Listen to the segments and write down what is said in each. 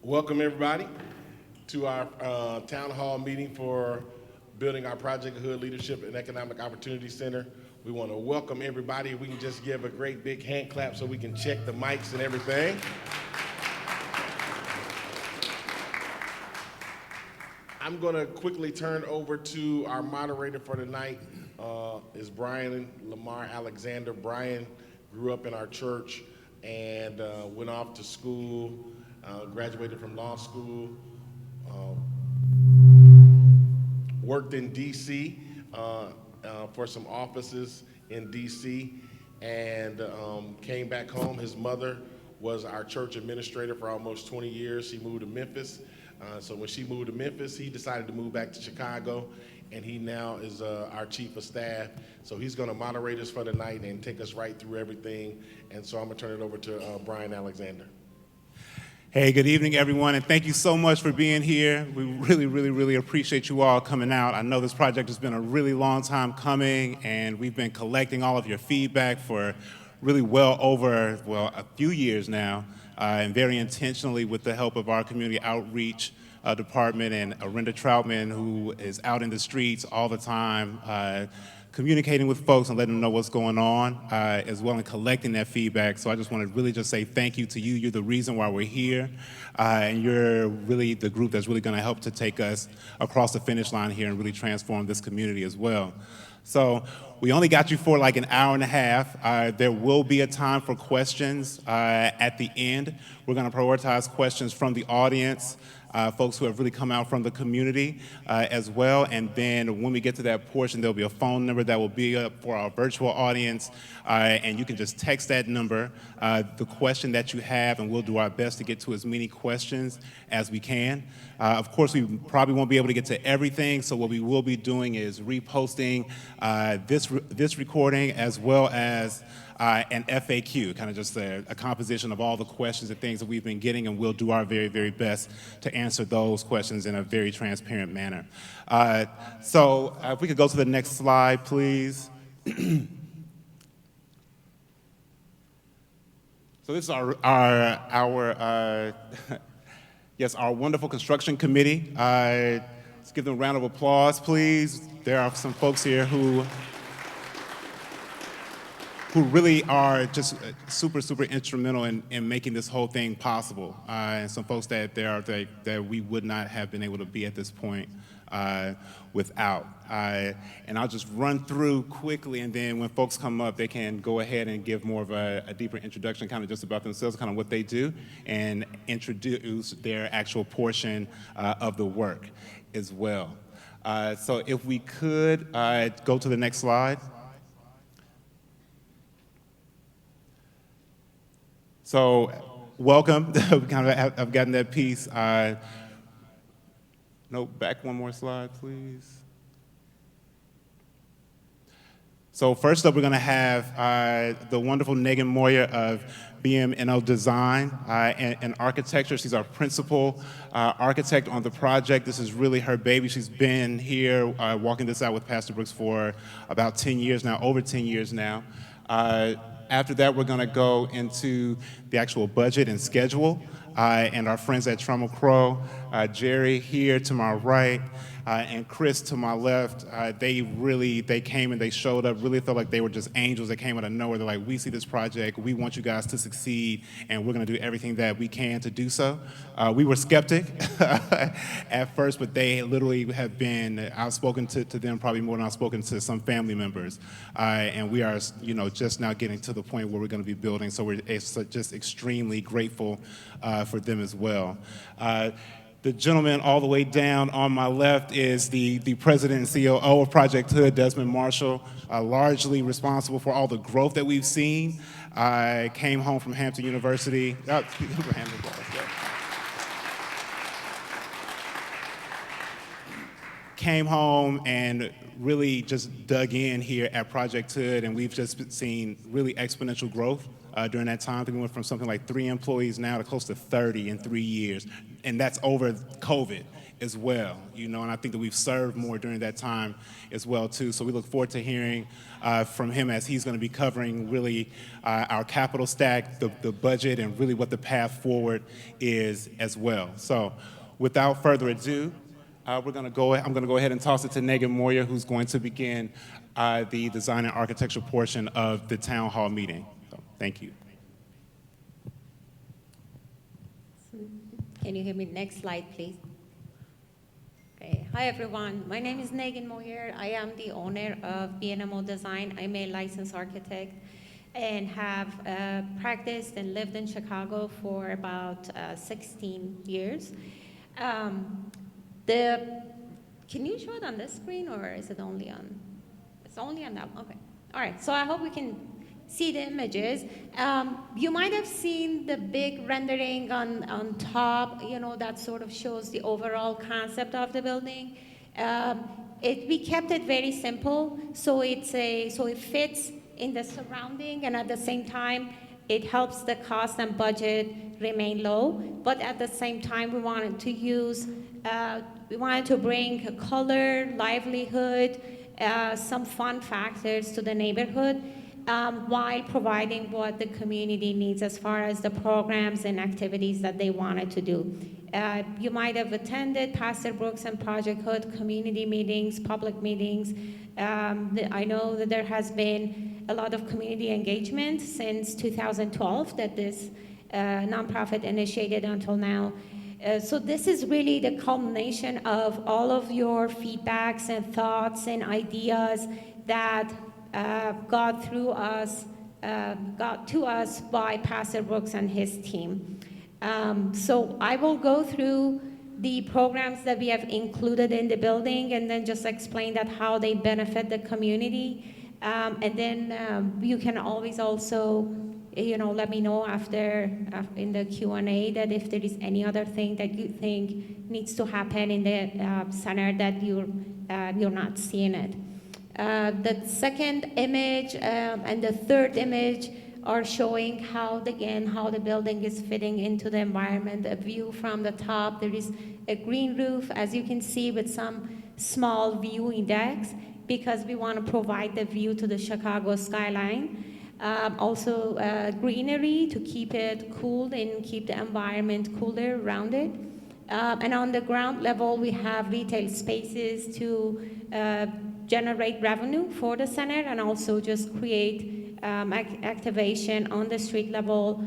Welcome everybody to our town hall meeting for building our Project Hood Leadership and Economic Opportunity Center. We want to welcome everybody. We can just give a great big hand clap so we can check the mics and everything. I'm going to quickly turn over to our moderator for tonight, is Brian Lamar Alexander. Brian grew up in our church and went off to school, graduated from law school, worked in D.C. For some offices in D.C. and came back home. His mother was our church administrator for almost 20 years. She moved to Memphis. So when she moved to Memphis, he decided to move back to Chicago, and he now is our chief of staff. So he's going to moderate us for the night and take us right through everything. And so I'm going to turn it over to Brian Alexander. Hey, good evening, everyone, and thank you so much for being here. We really appreciate you all coming out. I know this project has been a really long time coming, and we've been collecting all of your feedback for really well over, a few years now, and very intentionally with the help of our community outreach department and Arinda Troutman, who is out in the streets all the time, communicating with folks and letting them know what's going on, as well, and collecting that feedback. So I just want to really just say thank you to you. You're the reason why we're here, and you're really the group that's really going to help to take us across the finish line here and really transform this community as well. So we only got you for like an hour and a half. There will be a time for questions at the end. We're going to prioritize questions from the audience, folks who have really come out from the community as well. And then when we get to that portion, there'll be a phone number that will be up for our virtual audience. And you can just text that number, the question that you have, and we'll do our best to get to as many questions as we can. Of course, we probably won't be able to get to everything, so what we will be doing is reposting this recording as well as an FAQ, kind of just a composition of all the questions and things that we've been getting, and we'll do our very best to answer those questions in a very transparent manner. So if we could go to the next slide, please. So this is our yes, our wonderful construction committee. Let's give them a round of applause, please. There are some folks here who really are just super instrumental in making this whole thing possible. And some folks that we would not have been able to be at this point without. And I'll just run through quickly, and then when folks come up, they can go ahead and give more of a deeper introduction, kind of just about themselves, kind of what they do, and introduce their actual portion of the work as well. So if we could go to the next slide. So welcome. I've gotten that piece. No, back one more slide, please. So first up, we're going to have the wonderful Megan Moyer of BM&O Design and Architecture. She's our principal architect on the project. This is really her baby. She's been here walking this out with Pastor Brooks for about 10 years now, over 10 years now. After that, we're going to go into the actual budget and schedule, and our friends at Trammell Crow, Jerry here to my right, and Chris to my left, they came and they showed up, really felt like they were just angels that came out of nowhere. They're like, we see this project, we want you guys to succeed, and we're going to do everything that we can to do so. We were skeptic at first, but they literally have been, I've spoken to them probably more than I've spoken to some family members, and we are, just now getting to the point where we're going to be building, so we're just extremely grateful for them as well. The gentleman all the way down on my left is the president and COO of Project Hood, Desmond Marshall, largely responsible for all the growth that we've seen. Came home from Hampton University. Came home and really just dug in here at Project Hood, and we've just seen really exponential growth during that time. I think we went from something like 3 employees now to close to 30 in 3 years, and that's over COVID as well, and I think that we've served more during that time as well, too. So we look forward to hearing from him as he's going to be covering really our capital stack, the budget, and really what the path forward is as well. So without further ado, I'm going to go ahead and toss it to Megan Moyer, who's going to begin the design and architecture portion of the town hall meeting. So, thank you. Can you hear me? Next slide, please. Okay. Hi, everyone. My name is Megan Moyer. I am the owner of B&MO Design. I'm a licensed architect and have practiced and lived in Chicago for about 16 years. Can you show it on this screen, or is it only on? It's only on that. Okay. All right. So I hope we can see the images. You might have seen the big rendering on top. That sort of shows the overall concept of the building. We kept it very simple, so it fits in the surrounding, and at the same time, it helps the cost and budget remain low. But at the same time, we wanted to bring color, livelihood, some fun factors to the neighborhood, while providing what the community needs as far as the programs and activities that they wanted to do. You might have attended Pastor Brooks and Project H.O.O.D community meetings, public meetings. I know that there has been a lot of community engagement since 2012 that this nonprofit initiated until now. So this is really the culmination of all of your feedbacks and thoughts and ideas that got to us by Pastor Brooks and his team. So I will go through the programs that we have included in the building and then just explain that how they benefit the community. And then you can always also let me know after in the Q&A that if there is any other thing that you think needs to happen in the center that you're not seeing it. The second image and the third image are showing how the building is fitting into the environment. A view from the top. There is a green roof, as you can see, with some small viewing decks because we want to provide the view to the Chicago skyline. Also greenery to keep it cool and keep the environment cooler around it. And on the ground level, we have retail spaces to generate revenue for the center and also just create activation on the street level,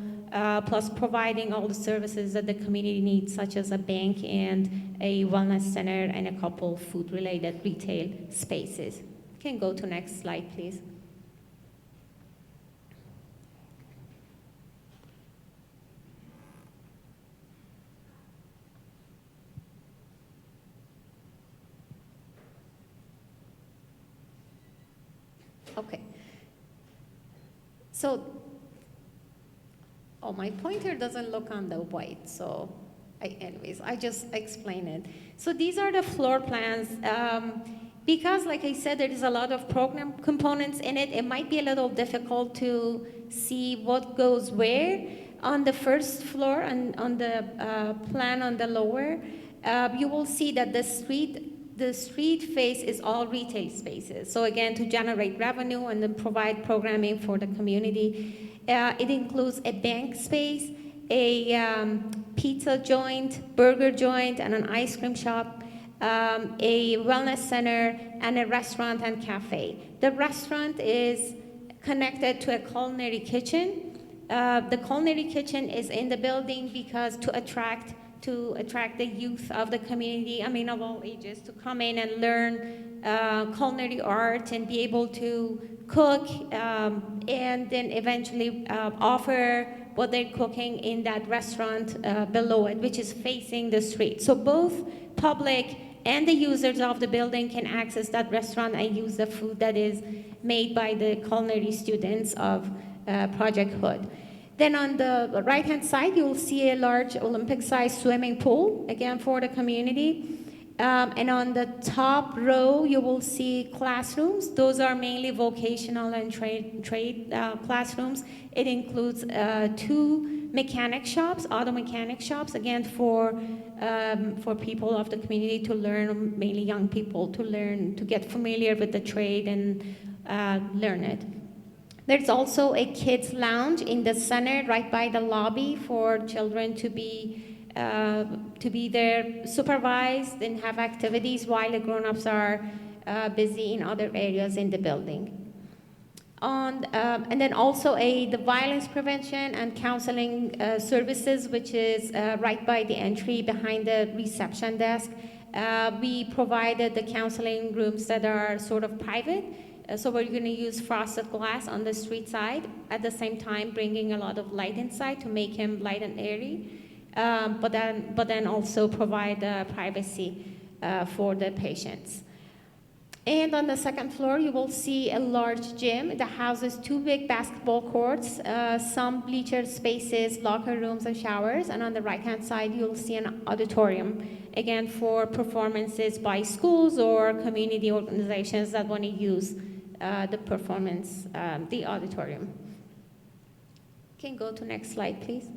plus providing all the services that the community needs, such as a bank and a wellness center and a couple food-related retail spaces. You can go to next slide, please. Okay. So, my pointer doesn't look on the white, so anyways, I just explain it. So these are the floor plans. Because, like I said, there is a lot of program components in it, it might be a little difficult to see what goes where. On the first floor and on the plan on the lower, you will see that the street face is all retail spaces. So again, to generate revenue and then provide programming for the community. It includes a bank space, a pizza joint, burger joint, and an ice cream shop, a wellness center, and a restaurant and cafe. The restaurant is connected to a culinary kitchen. The culinary kitchen is in the building because to attract the youth of the community, of all ages, to come in and learn culinary art and be able to cook, and then eventually offer what they're cooking in that restaurant below it, which is facing the street. So both public and the users of the building can access that restaurant and use the food that is made by the culinary students of Project H.O.O.D. Then on the right-hand side, you will see a large Olympic-sized swimming pool, again for the community. And on the top row, you will see classrooms. Those are mainly vocational and trade classrooms. It includes 2 mechanic shops, auto mechanic shops, again for people of the community to learn, mainly young people, to learn, to get familiar with the trade and learn it. There's also a kids lounge in the center, right by the lobby, for children to be there supervised and have activities while the grown-ups are busy in other areas in the building. And then also the violence prevention and counseling services, which is right by the entry behind the reception desk. We provided the counseling rooms that are sort of private. So we're going to use frosted glass on the street side, at the same time bringing a lot of light inside to make him light and airy, but then also provide privacy for the patients. And on the second floor, you will see a large gym that houses 2 big basketball courts, some bleacher spaces, locker rooms, and showers. And on the right-hand side, you'll see an auditorium, again, for performances by schools or community organizations that want to use the auditorium. Can go to next slide, please.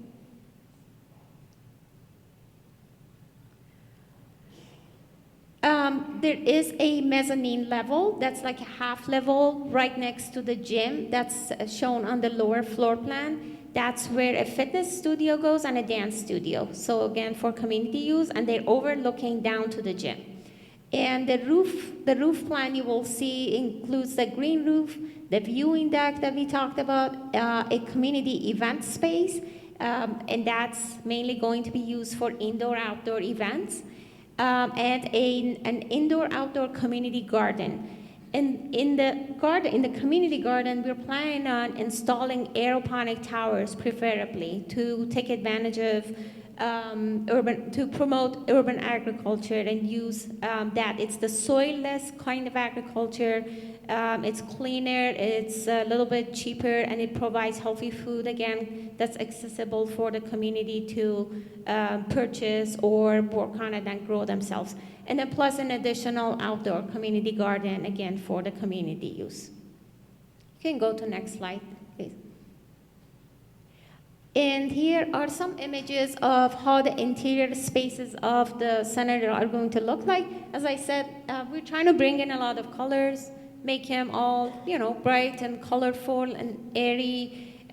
There is a mezzanine level that's like a half level right next to the gym that's shown on the lower floor plan. That's where a fitness studio goes and a dance studio. So again, for community use, and they're overlooking down to the gym. And the roof plan you will see includes the green roof, the viewing deck that we talked about, a community event space, and that's mainly going to be used for indoor-outdoor events. And an indoor-outdoor community garden. And in the community garden, we're planning on installing aeroponic towers, preferably, to take advantage of to promote urban agriculture and use that. It's the soil-less kind of agriculture. It's cleaner, it's a little bit cheaper, and it provides healthy food, again, that's accessible for the community to purchase or work on it and grow themselves. And then plus an additional outdoor community garden, again, for the community use. You can go to next slide, please. And here are some images of how the interior spaces of the center are going to look like. As I said, we're trying to bring in a lot of colors, make them all, bright and colorful and airy.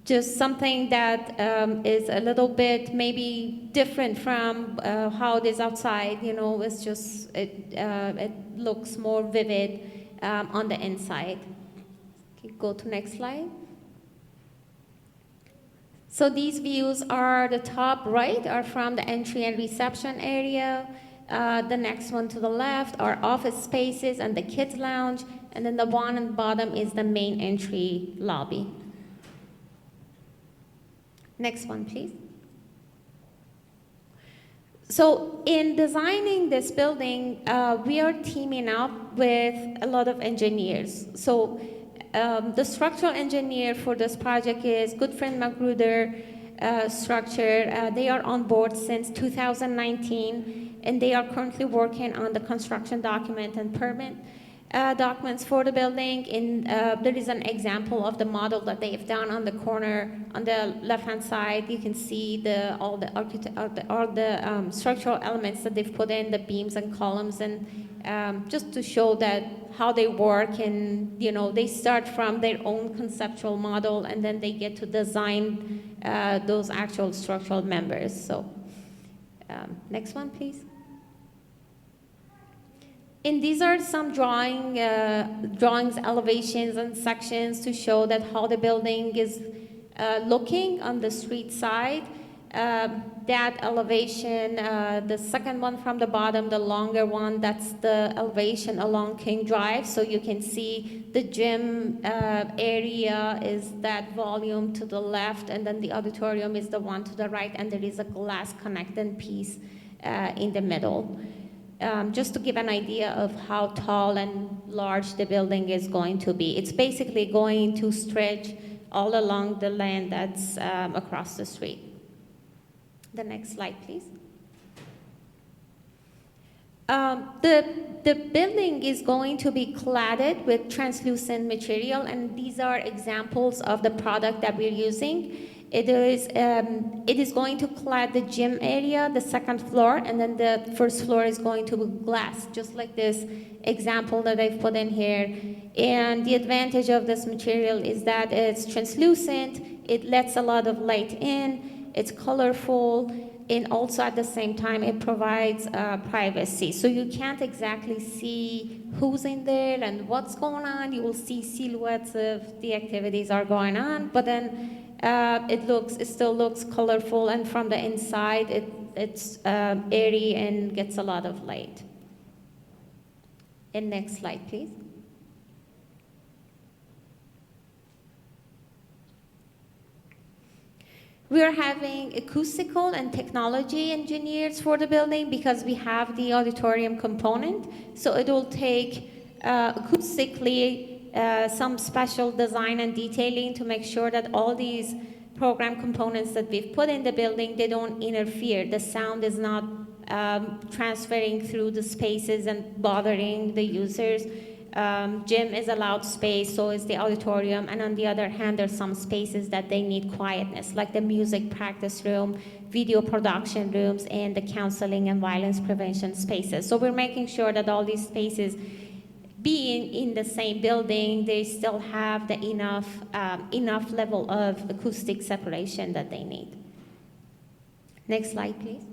Just something that is a little bit maybe different from how it is outside. It's just, it looks more vivid on the inside. Okay, go to next slide. So these views are the top right are from the entry and reception area. The next one to the left are office spaces and the kids lounge. And then the one on the bottom is the main entry lobby. Next one, please. So in designing this building, we are teaming up with a lot of engineers. So the structural engineer for this project is Goodfriend Magruder Structure. They are on board since 2019, and they are currently working on the construction document and permit documents for the building. There is an example of the model that they've done on the corner on the left-hand side. You can see all the structural elements that they've put in, the beams and columns, and just to show that how they work. And they start from their own conceptual model, and then they get to design those actual structural members. So next one, please. And these are some drawings, elevations, and sections to show that how the building is looking on the street side. That elevation, the second one from the bottom, the longer one, that's the elevation along King Drive. So you can see the gym area is that volume to the left, and then the auditorium is the one to the right, and there is a glass connecting piece in the middle. Just to give an idea of how tall and large the building is going to be. It's basically going to stretch all along the land that's across the street. The next slide, please. The building is going to be cladded with translucent material, and these are examples of the product that we're using. It is going to clad the gym area, the second floor, and then the first floor is going to be glass, just like this example that I've put in here. And the advantage of this material is that it's translucent, it lets a lot of light in, it's colorful, and also at the same time it provides privacy. So you can't exactly see who's in there and what's going on. You will see silhouettes of the activities are going on, but then it still looks colorful, and from the inside it's airy and gets a lot of light. And next slide, please. We are having acoustical and technology engineers for the building because we have the auditorium component. So it will take acoustically some special design and detailing to make sure that all these program components that we've put in the building, they don't interfere. The sound is not transferring through the spaces and bothering the users. Gym is a loud space, so is the auditorium, and on the other hand, there's some spaces that they need quietness, like the music practice room, video production rooms, and the counseling and violence prevention spaces. So we're making sure that all these spaces, being in the same building, they still have the enough level of acoustic separation that they need. Next slide, please.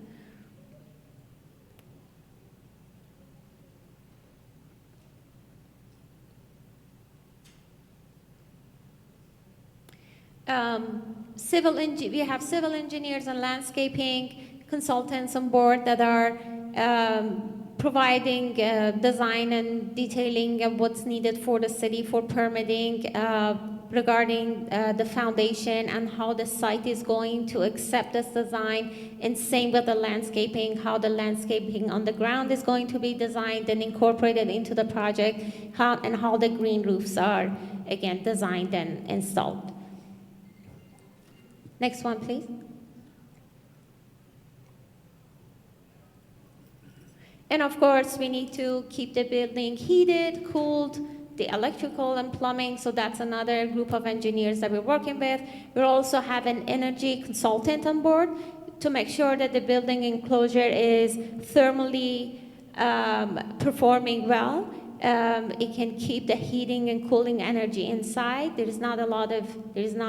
We have civil engineers and landscaping consultants on board that are providing design and detailing of what's needed for the city for permitting regarding the foundation and how the site is going to accept this design, and same with the landscaping, how the landscaping on the ground is going to be designed and incorporated into the project, and how the green roofs are, again, designed and installed. Next one, please. And of course, we need to keep the building heated, cooled, the electrical and plumbing, so that's another group of engineers that we're working with. We also have an energy consultant on board to make sure that the building enclosure is thermally performing well. It can keep the heating and cooling energy inside. There is not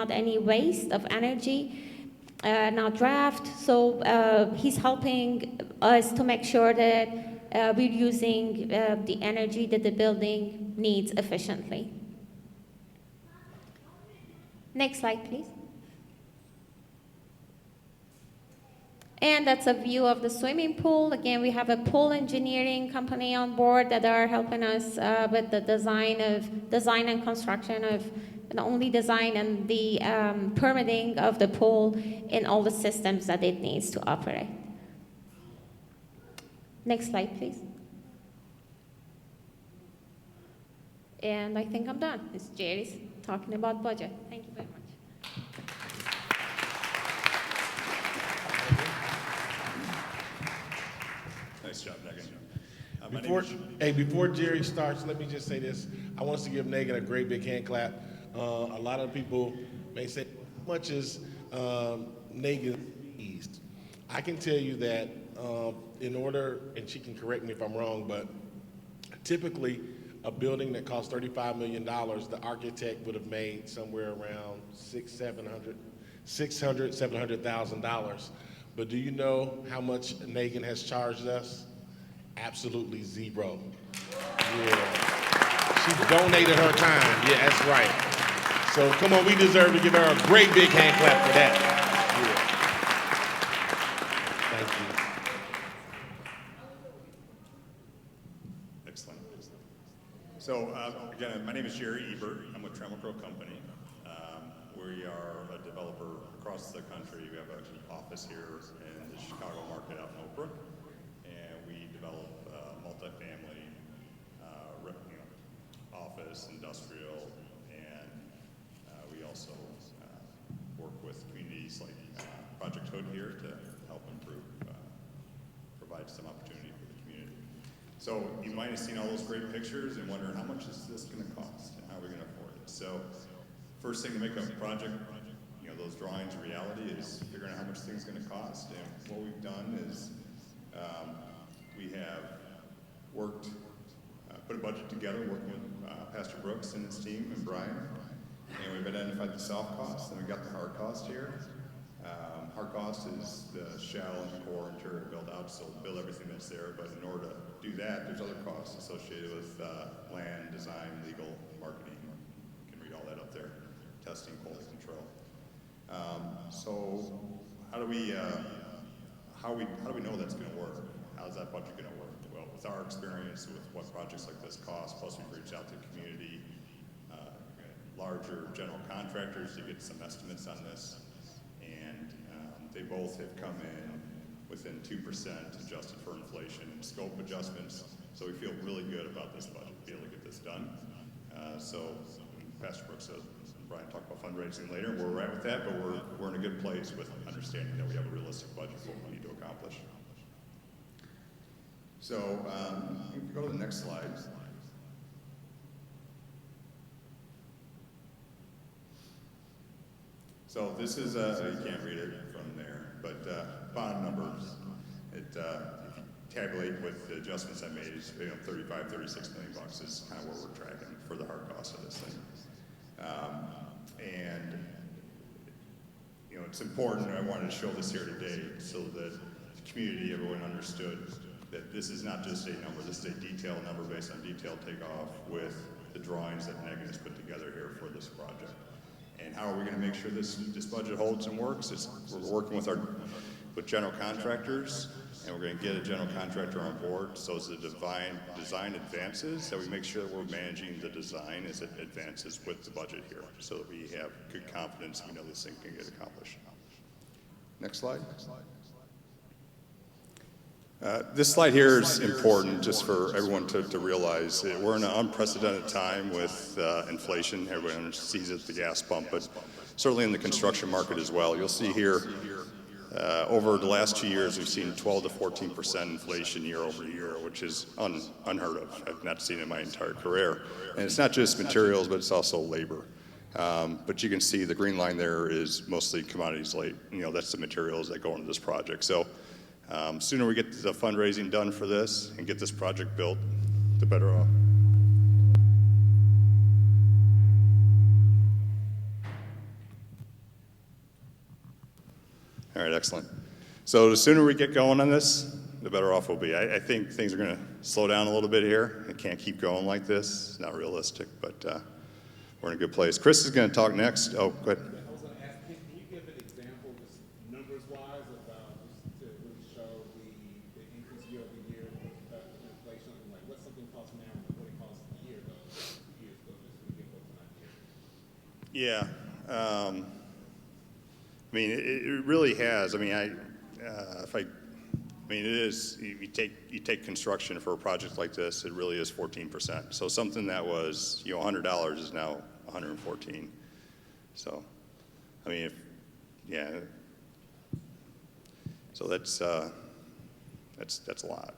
any waste of energy, not draft. So he's helping us to make sure that we're using the energy that the building needs efficiently. Next slide, please. And that's a view of the swimming pool. Again, we have a pool engineering company on board that are helping us with the design and construction of not only design and the permitting of the pool and all the systems that it needs to operate. Next slide, please. And I think I'm done. It's Jerry's talking about budget. Thank you very much. Nice job, Megan. Before Jerry starts, let me just say this. I want us to give Megan a great big hand clap. A lot of people may say, how much is Megan's fees? I can tell you that in order, and she can correct me if I'm wrong, but typically a building that costs $35 million, the architect would have made somewhere around $700,000. But do you know how much Megan has charged us? Absolutely zero. Yeah. She donated her time. Yeah, that's right. So come on, we deserve to give her a great big hand clap for that. Yeah. Thank you. Excellent. So again, my name is Jerry Ebert. I'm with Tremacrow Company. We are a developer across the country. We have an office here in the Chicago market out in Oak Brook, and we develop multifamily, office, industrial, and we also work with communities like Project H.O.O.D here to help improve, provide some opportunity for the community. So you might have seen all those great pictures and wondering how much is this going to cost and how are we going to afford it. So first thing to make a project, those drawings a reality is figuring out how much things going to cost. And what we've done is we have worked, put a budget together working with Pastor Brooks and his team and Brian. And we've identified the soft costs, and we've got the hard cost here. Hard cost is the shell and the core interior build out, so build everything that's there. But in order to do that, there's other costs associated with land, design, legal, marketing. You can read all that up there. Testing, quality control. So how do we know that's going to work? How's that budget going to work? Well, with our experience with what projects like this cost, plus we've reached out to community, larger general contractors to get some estimates on this, and they both have come in within 2% adjusted for inflation and scope adjustments. So we feel really good about this budget, to be able to get this done. So Pastor Brooks said, Brian talk about fundraising later, where we're at with that, but we're in a good place with understanding that we have a realistic budget for what we need to accomplish. So if you go to the next slide. So this is, you can't read it from there, but bond numbers. If you tabulate with the adjustments I made, it's 35, 36 million bucks is kind of where we're tracking for the hard cost of this thing. And it's important, I wanted to show this here today so that the community, everyone understood that this is not just a number, this is a detailed number based on detailed takeoff with the drawings that Megan has put together here for this project. And how are we going to make sure this budget holds and works? We're working with general contractors, and we're going to get a general contractor on board so as the design advances, that we make sure that we're managing the design as it advances with the budget here, so that we have good confidence we know this thing can get accomplished. Next slide. This slide here is important just for everyone to realize that we're in an unprecedented time with inflation. Everyone sees it at the gas pump, but certainly in the construction market as well. You'll see here over the last 2 years, we've seen 12 to 14% inflation year over year, which is unheard of. I've not seen it in my entire career. And it's not just materials, but it's also labor. But you can see the green line there is mostly commodities. That's the materials that go into this project. So sooner we get the fundraising done for this and get this project built, the better off. All right, excellent. So the sooner we get going on this, the better off we'll be. I think things are going to slow down a little bit here. It can't keep going like this. It's not realistic, but we're in a good place. Chris is going to talk next. Oh, go ahead. I was going to ask, can you give an example, just numbers-wise, about just to really show the increase year over year with inflation? Like, what something costs now and what it cost a year ago, 2 years ago, just to give us an idea. Yeah. I mean, it really has. I mean, it is. You take construction for a project like this. It really is 14%. So something that was $100 is now $114. So, I mean, So that's a lot.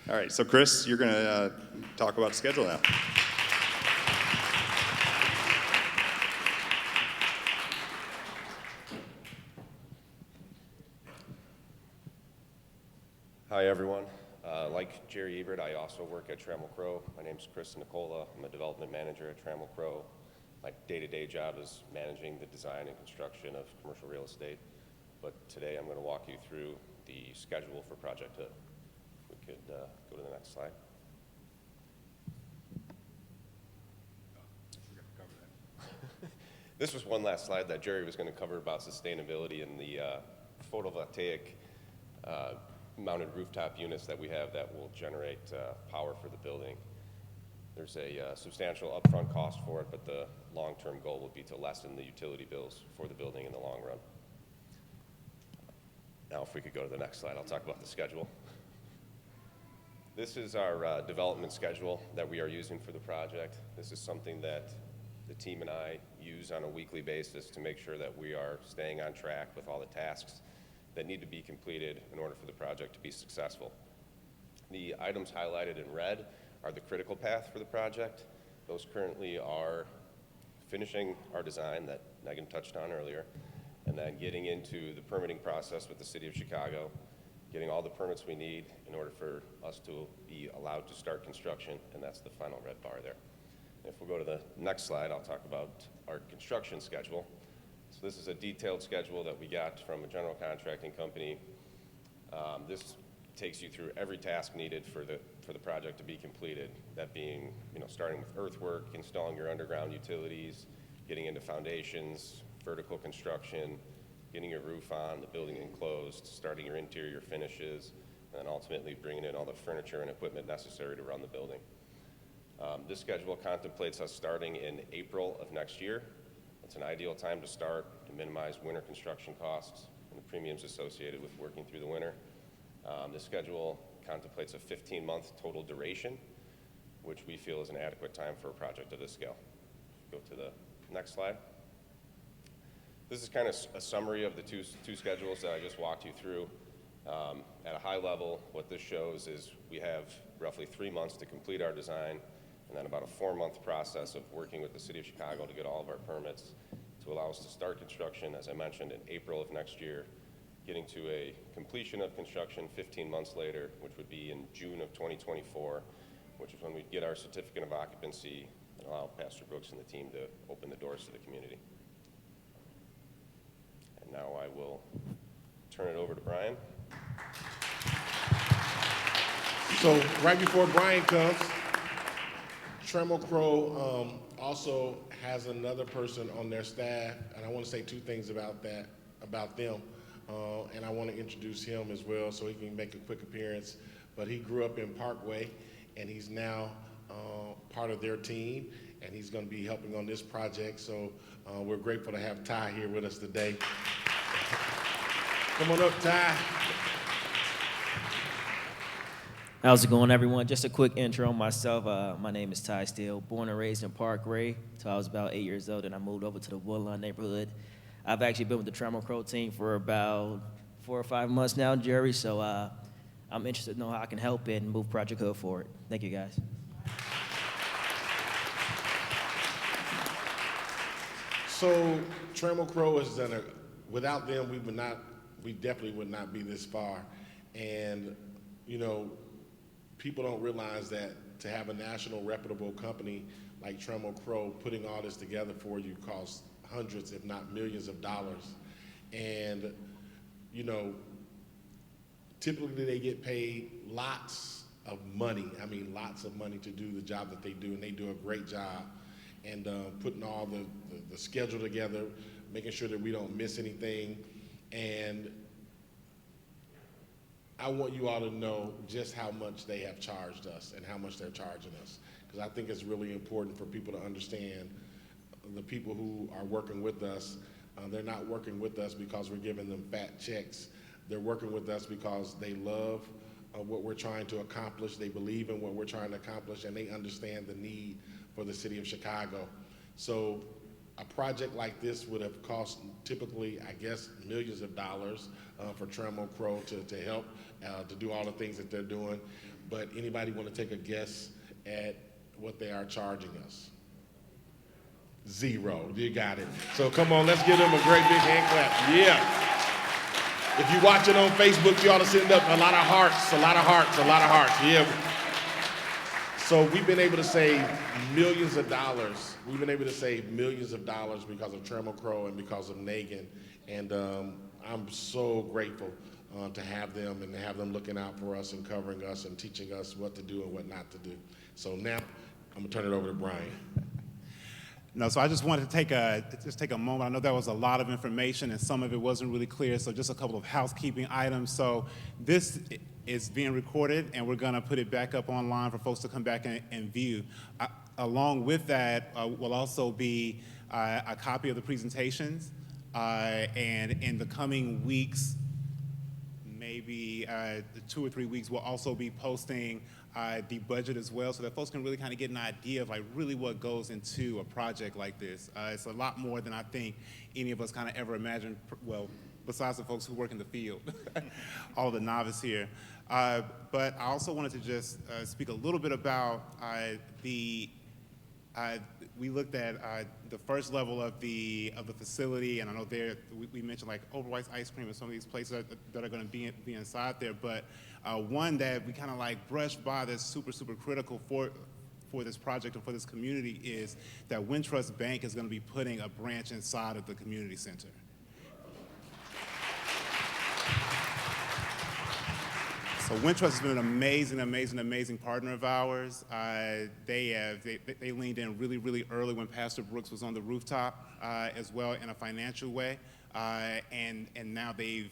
All right. So Chris, you're going to talk about schedule now. Hi, everyone. Like Jerry Ebert, I also work at Trammell Crow. My name's Chris Nicola. I'm a development manager at Trammell Crow. My day-to-day job is managing the design and construction of commercial real estate. But today I'm going to walk you through the schedule for Project H.O.O.D. We could go to the next slide. This was one last slide that Jerry was going to cover about sustainability and the photovoltaic mounted rooftop units that we have that will generate power for the building. There's a substantial upfront cost for it, but the long-term goal will be to lessen the utility bills for the building in the long run. Now, if we could go to the next slide, I'll talk about the schedule. This is our development schedule that we are using for the project. This is something that the team and I use on a weekly basis to make sure that we are staying on track with all the tasks that need to be completed in order for the project to be successful. The items highlighted in red are the critical path for the project. Those currently are finishing our design that Megan touched on earlier, and then getting into the permitting process with the City of Chicago, getting all the permits we need in order for us to be allowed to start construction, and that's the final red bar there. If we go to the next slide, I'll talk about our construction schedule. So this is a detailed schedule that we got from a general contracting company. This takes you through every task needed for the project to be completed. That being, starting with earthwork, installing your underground utilities, getting into foundations, vertical construction, getting your roof on, the building enclosed, starting your interior finishes, and then ultimately bringing in all the furniture and equipment necessary to run the building. This schedule contemplates us starting in April of next year. It's an ideal time to start to minimize winter construction costs and the premiums associated with working through the winter. This schedule contemplates a 15-month total duration, which we feel is an adequate time for a project of this scale. Go to the next slide. This is kind of a summary of the two schedules that I just walked you through. At a high level, what this shows is we have roughly 3 months to complete our design, and then about a 4-month process of working with the City of Chicago to get all of our permits to allow us to start construction, as I mentioned, in April of next year, getting to a completion of construction 15 months later, which would be in June of 2024, which is when we get our certificate of occupancy and allow Pastor Brooks and the team to open the doors to the community. And now I will turn it over to Brian. So right before Brian comes, Trammell Crow also has another person on their staff, and I want to say two things about them. And I want to introduce him as well so he can make a quick appearance. But he grew up in Parkway, and he's now part of their team, and he's going to be helping on this project. So we're grateful to have Ty here with us today. Come on up, Ty. How's it going, everyone? Just a quick intro on myself. My name is Ty Steele, born and raised in Parkway till I was about 8 years old, and I moved over to the Woodlawn neighborhood. I've actually been with the Trammell Crow team for about 4 or 5 months now, Jerry, so I'm interested to know how I can help and move Project H.O.O.D forward. Thank you, guys. So Trammell Crow has done without them, we definitely would not be this far. And, people don't realize that to have a national reputable company like Trammell Crow putting all this together for you costs hundreds, if not millions of dollars. And, typically they get paid lots of money. I mean, lots of money to do the job that they do, and they do a great job. And putting all the schedule together, making sure that we don't miss anything. And I want you all to know just how much they have charged us and how much they're charging us. Because I think it's really important for people to understand the people who are working with us, they're not working with us because we're giving them fat checks. They're working with us because they love what we're trying to accomplish. They believe in what we're trying to accomplish, and they understand the need for the City of Chicago. So a project like this would have cost typically, I guess, millions of dollars for Trammell Crow to help to do all the things that they're doing. But anybody want to take a guess at what they are charging us? Zero. You got it. So come on, let's give them a great big hand clap. Yeah. If you watch it on Facebook, you ought to send up a lot of hearts, a lot of hearts, a lot of hearts. Yeah. So we've been able to save millions of dollars. We've been able to save millions of dollars because of Trammell Crow and because of Nagin. And I'm so grateful to have them and to have them looking out for us and covering us and teaching us what to do and what not to do. So now I'm gonna turn it over to Brian. No, so I just wanted to take a moment. I know that was a lot of information and some of it wasn't really clear, so just a couple of housekeeping items. So this is being recorded and we're gonna put it back up online for folks to come back and view. Along with that will also be a copy of the presentations, and in the coming weeks, maybe 2 or 3 weeks, we'll also be posting the budget as well, so that folks can really kind of get an idea of like really what goes into a project like this. It's a lot more than I think any of us kind of ever imagined, well, besides the folks who work in the field, all the novice here. But I also wanted to just speak a little bit about we looked at the first level of the facility, and I know we mentioned like Overwhite's Ice Cream and some of these places that are going to be inside there. But one that we kind of like brushed by that's super critical for this project and for this community is that Wintrust Bank is going to be putting a branch inside of the community center. So Wintrust has been an amazing partner of ours. They leaned in really early when Pastor Brooks was on the rooftop as well in a financial way, and now they've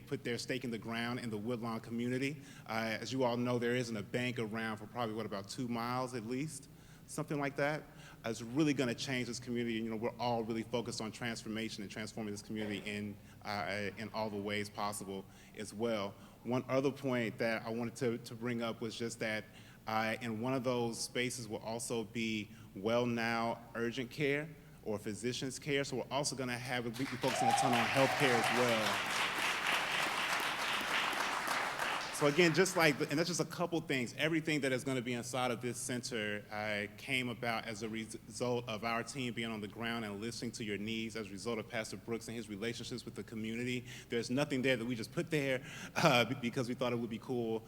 put their stake in the ground in the Woodlawn community. As you all know, there isn't a bank around for probably about 2 miles at least, something like that. It's really going to change this community. You know, we're all really focused on transformation and transforming this community in all the ways possible as well. One other point that I wanted to bring up was just that in one of those spaces will also be Well Now Urgent Care or Physician's Care. So we're also going to be focusing a ton on health care as well. So again, and that's just a couple things. Everything that is going to be inside of this center came about as a result of our team being on the ground and listening to your needs as a result of Pastor Brooks and his relationships with the community. There's nothing there that we just put there because we thought it would be cool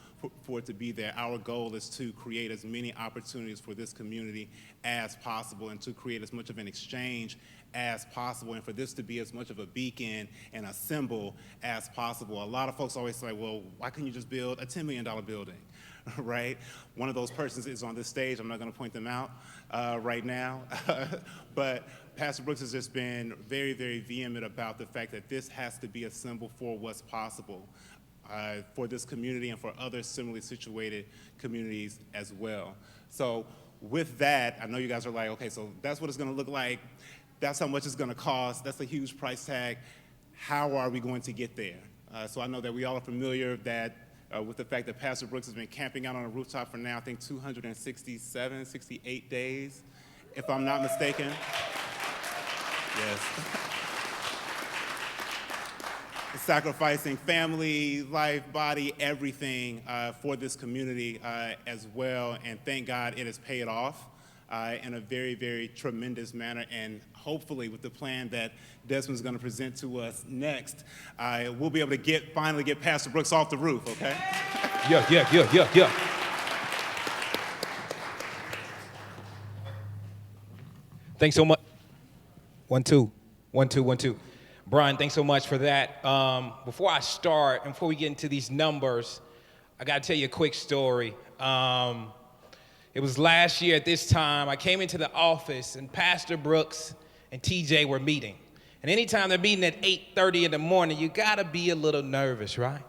for it to be there. Our goal is to create as many opportunities for this community as possible and to create as much of an exchange as possible, and for this to be as much of a beacon and a symbol as possible. A lot of folks always say, well, why couldn't you just build a $10 million building, right? One of those persons is on this stage. I'm not going to point them out right now, but Pastor Brooks has just been very vehement about the fact that this has to be a symbol for what's possible for this community and for other similarly situated communities as well. So with that, I know you guys are like, okay, so that's what it's going to look like. That's how much it's going to cost. That's a huge price tag. How are we going to get there? So I know that we all are familiar with the fact that Pastor Brooks has been camping out on a rooftop for now, I think 68 days, if I'm not mistaken. Yes. Sacrificing family, life, body, everything for this community as well. And thank God it has paid off in a very tremendous manner. And hopefully with the plan that Desmond's going to present to us next, we'll be able to finally get Pastor Brooks off the roof, okay? Yeah. Thanks so much. 1, 2. 1, 2, 1, 2. Brian, thanks so much for that. Before I start, and before we get into these numbers, I got to tell you a quick story. It was last year at this time, I came into the office, and Pastor Brooks and TJ were meeting. And anytime they're meeting at 8:30 in the morning, you got to be a little nervous, right?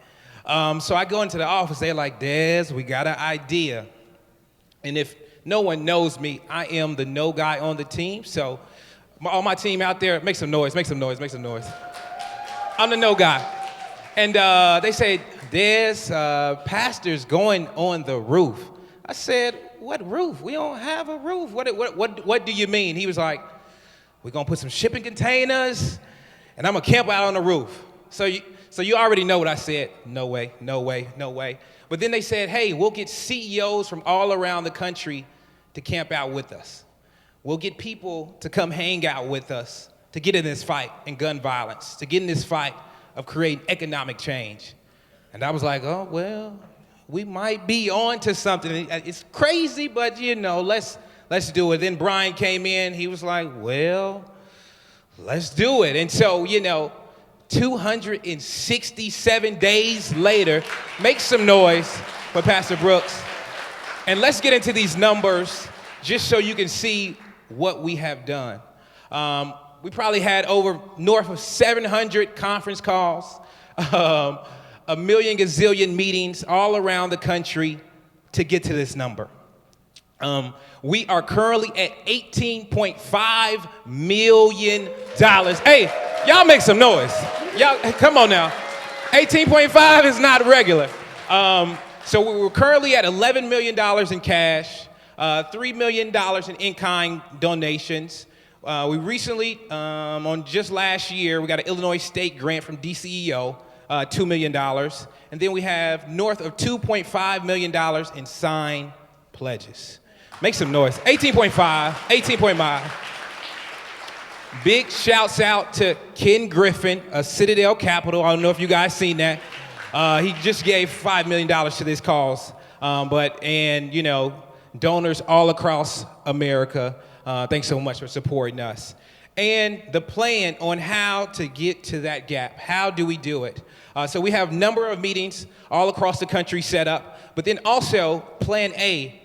So I go into the office, they're like, Des, we got an idea. And if no one knows me, I am the no guy on the team. So all my team out there, make some noise. I'm the no guy. And they said, Des, pastor's going on the roof. I said, what roof? We don't have a roof. What do you mean? He was like, we're going to put some shipping containers, and I'm going to camp out on the roof. So you already know what I said. No way. But then they said, hey, we'll get CEOs from all around the country to camp out with us. We'll get people to come hang out with us to get in this fight in gun violence, to get in this fight of creating economic change. And I was like, oh, well, we might be on to something. It's crazy, but, let's do it. Then Brian came in. He was like, well, let's do it. And so, 267 days later, make some noise for Pastor Brooks. And let's get into these numbers just so you can see what we have done. We probably had north of 700 conference calls, a million gazillion meetings all around the country to get to this number. We are currently at $18.5 million. Hey, y'all make some noise. Y'all, come on now. 18.5 is not regular. So we're currently at $11 million in cash, $3 million in in-kind donations. We recently, on just last year, we got an Illinois State grant from DCEO, $2 million. And then we have north of $2.5 million in signed pledges. Make some noise. 18.5. Big shouts out to Ken Griffin of Citadel Capital. I don't know if you guys seen that. He just gave $5 million to this cause. And you know, donors all across America, thanks so much for supporting us. And the plan on how to get to that gap. How do we do it? So we have a number of meetings all across the country set up, but then also Plan A,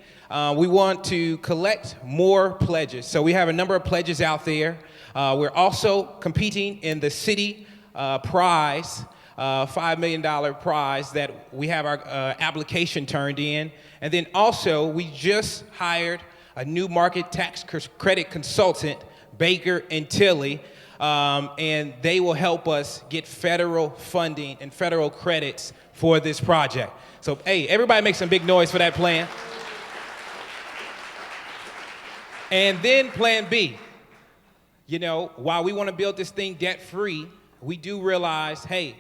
we want to collect more pledges. So we have a number of pledges out there. We're also competing in the city prize, $5 million prize that we have our application turned in. And then also we just hired a new market tax credit consultant, Baker and Tilly, and they will help us get federal funding and federal credits for this project. So, hey, everybody make some big noise for that plan. And then Plan B. You know, while we want to build this thing debt-free, we do realize, hey,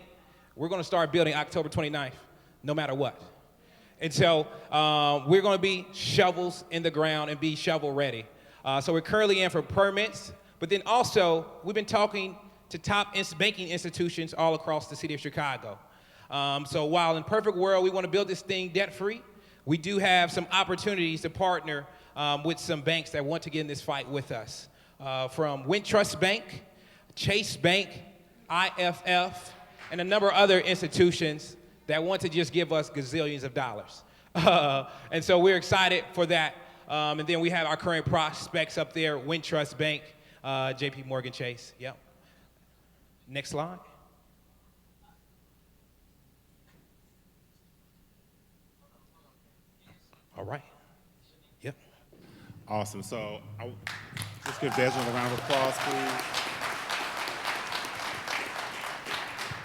we're going to start building October 29th, no matter what. And so we're going to be shovels in the ground and be shovel ready. So we're currently in for permits, but then also we've been talking to top banking institutions all across the city of Chicago. So while in perfect world we want to build this thing debt-free, we do have some opportunities to partner with some banks that want to get in this fight with us. From Wintrust Bank, Chase Bank, IFF, and a number of other institutions that want to just give us gazillions of dollars. And so we're excited for that. And then we have our current prospects up there, Wintrust Bank, JP Morgan Chase. Yep. Next slide. All right. Yep. Awesome. So let's give Desmond a round of applause, please.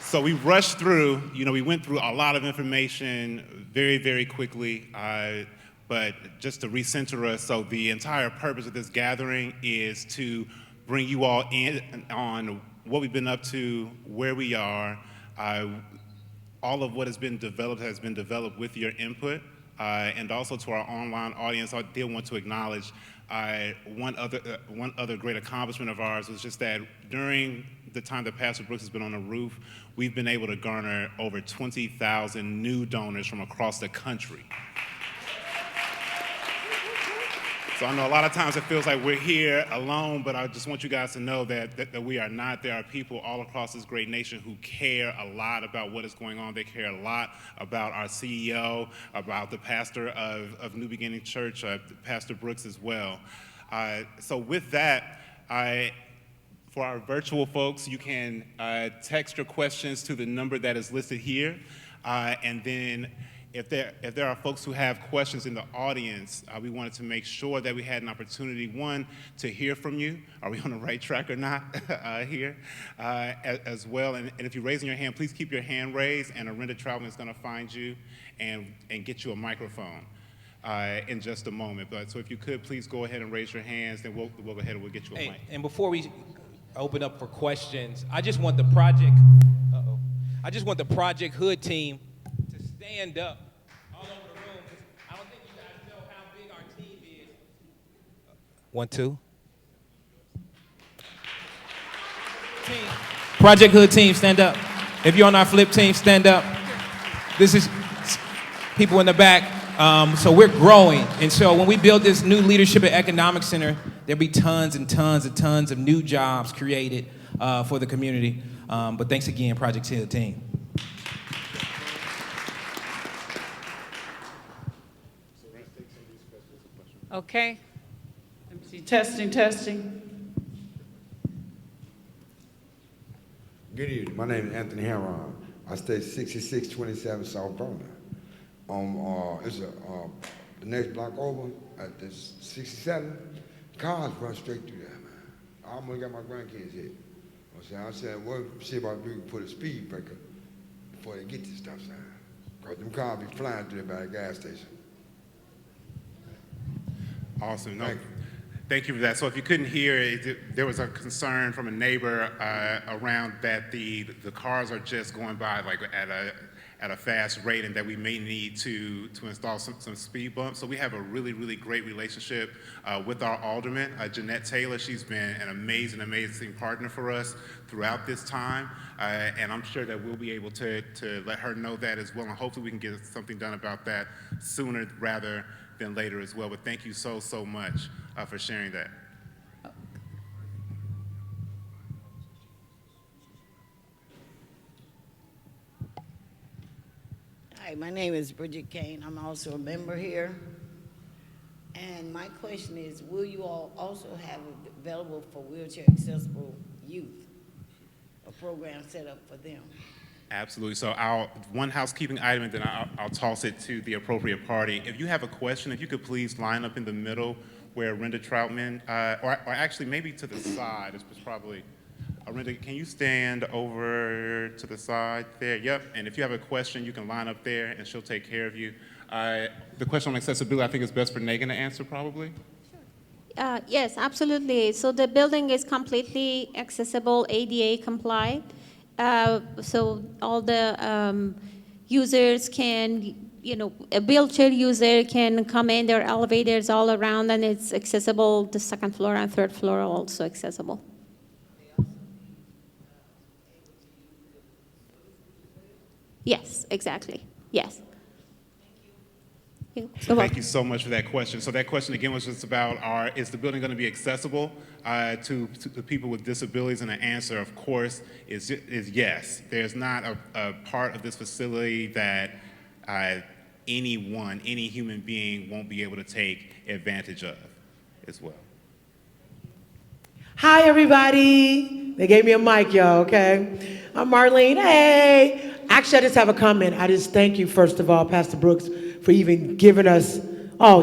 So we rushed through, we went through a lot of information very, very quickly, but just to recenter us, so the entire purpose of this gathering is to bring you all in on what we've been up to, where we are. All of what has been developed with your input, and also to our online audience, I did want to acknowledge one other great accomplishment of ours was just that during the time that Pastor Brooks has been on the roof, we've been able to garner over 20,000 new donors from across the country. So I know a lot of times it feels like we're here alone, but I just want you guys to know that we are not. There are people all across this great nation who care a lot about what is going on. They care a lot about our CEO, about the pastor of New Beginning Church, Pastor Brooks as well. So with that, for our virtual folks, you can text your questions to the number that is listed here. And then if there are folks who have questions in the audience, we wanted to make sure that we had an opportunity, one, to hear from you. Are we on the right track or not here as well? And if you're raising your hand, please keep your hand raised, and a rented traveler is going to find you and get you a microphone in just a moment. But so if you could, please go ahead and raise your hands, then we'll go ahead and we'll get you a mic. And before we open up for questions, I just want the Project Hood team to stand up all over the room, because I don't think you guys know how big our team is. 1, 2. Team. Project Hood team, stand up. If you're on our flip team, stand up. This is people in the back. So we're growing, and so when we build this new Leadership and Economic Center, there'll be tons and tons and tons of new jobs created for the community. But thanks again, Project Hood team. Okay. Let me see. Testing. Good evening. My name is Anthony Heron. I stay 6627 South Vernon. It's the next block over at this 67. Cars run straight through there, man. I almost got my grandkids hit. I said, well, see if we can put a speed breaker before they get to the stop sign. Because them cars be flying through there by the gas station. Awesome. Thank you. Thank you for that. So if you couldn't hear, there was a concern from a neighbor around that the cars are just going by like at a fast rate, and that we may need to install some speed bumps. So we have a really, really great relationship with our alderman, Jeanette Taylor. She's been an amazing partner for us throughout this time, and I'm sure that we'll be able to let her know that as well, and hopefully we can get something done about that sooner rather than later as well. But thank you so much for sharing that. Hi, my name is Bridget Kane. I'm also a member here. And my question is, will you all also have available for wheelchair accessible youth, a program set up for them? Absolutely. So one housekeeping item, and then I'll toss it to the appropriate party. If you have a question, if you could please line up in the middle where Renda Troutman, or actually maybe to the side, it's probably, Renda, can you stand over to the side there? Yep, and if you have a question, you can line up there and she'll take care of you. The question on accessibility, I think is best for Megan to answer probably. Yes, absolutely. So the building is completely accessible, ADA compliant. So all the users can, a wheelchair user can come in, there are elevators all around, and it's accessible. The second floor and third floor are also accessible. Yes, exactly. Yes. Thank you so much for that question. So that question again was just about is the building going to be accessible to the people with disabilities? And the answer, of course, is yes. There's not a part of this facility that any human being won't be able to take advantage of as well. Hi, everybody. They gave me a mic, y'all, okay? I'm Marlene. Hey. Actually, I just have a comment. I just thank you, first of all, Pastor Brooks, for even giving us,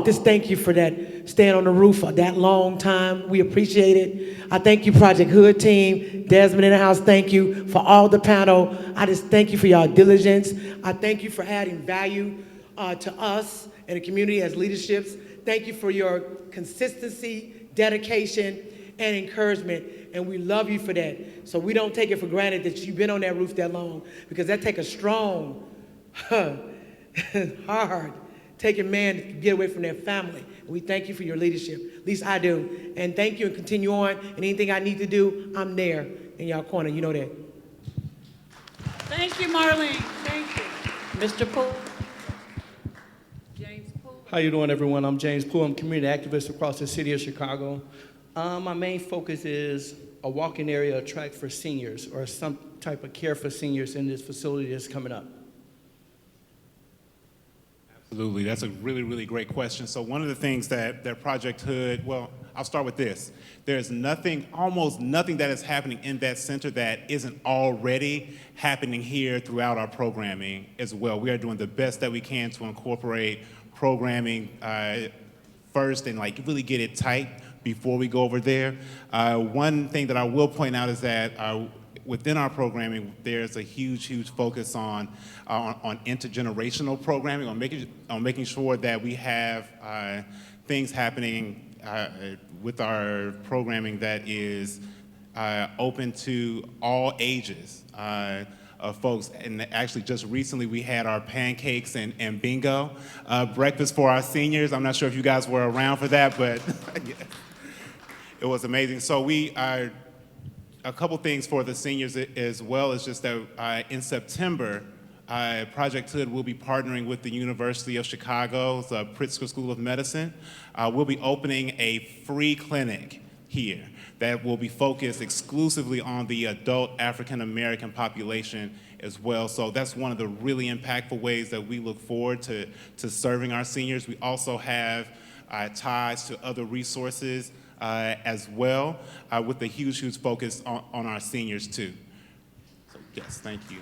just thank you for that, staying on the roof for that long time. We appreciate it. I thank you, Project Hood team, Desmond in the house, thank you for all the panel. I just thank you for your diligence. I thank you for adding value to us and the community as leaderships. Thank you for your consistency, dedication, and encouragement, and we love you for that. So we don't take it for granted that you've been on that roof that long, because that takes a strong, hard taking man to get away from their family. And we thank you for your leadership. At least I do. And thank you, and continue on. And anything I need to do, I'm there in y'all corner. You know that. Thank you, Marlene. Thank you. Mr. Poole. James Poole. How you doing, everyone? I'm James Poole. I'm a community activist across the city of Chicago. My main focus is a walking area, a track for seniors, or some type of care for seniors in this facility that's coming up. Absolutely, that's a really, really great question. So one of the things that Project Hood, well, I'll start with this. There's almost nothing that is happening in that center that isn't already happening here throughout our programming as well. We are doing the best that we can to incorporate programming first and really get it tight before we go over there. One thing that I will point out is that within our programming, there's a huge focus on intergenerational programming, on making sure that we have things happening with our programming that is open to all ages of folks. And actually, just recently, we had our pancakes and bingo breakfast for our seniors. I'm not sure if you guys were around for that, but it was amazing. So a couple things for the seniors as well is just that in September, Project Hood will be partnering with the University of Chicago's Pritzker School of Medicine. We'll be opening a free clinic here that will be focused exclusively on the adult African American population as well. So that's one of the really impactful ways that we look forward to serving our seniors. We also have ties to other resources as well, with a huge focus on our seniors too. So yes, thank you.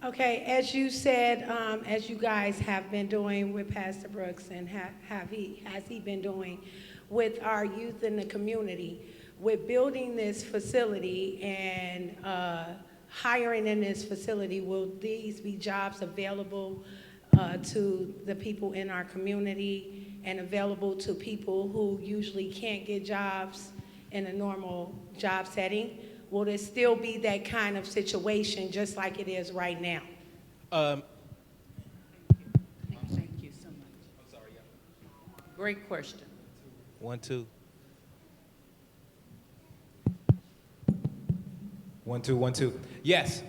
Okay, as you said, as you guys have been doing with Pastor Brooks, and has he been doing with our youth in the community, with building this facility and hiring in this facility, will these be jobs available to the people in our community and available to people who usually can't get jobs in a normal job setting? Will it still be that kind of situation just like it is right now? Thank you so much. Great question. 1, 2. 1, 2, 1, 2. Yes,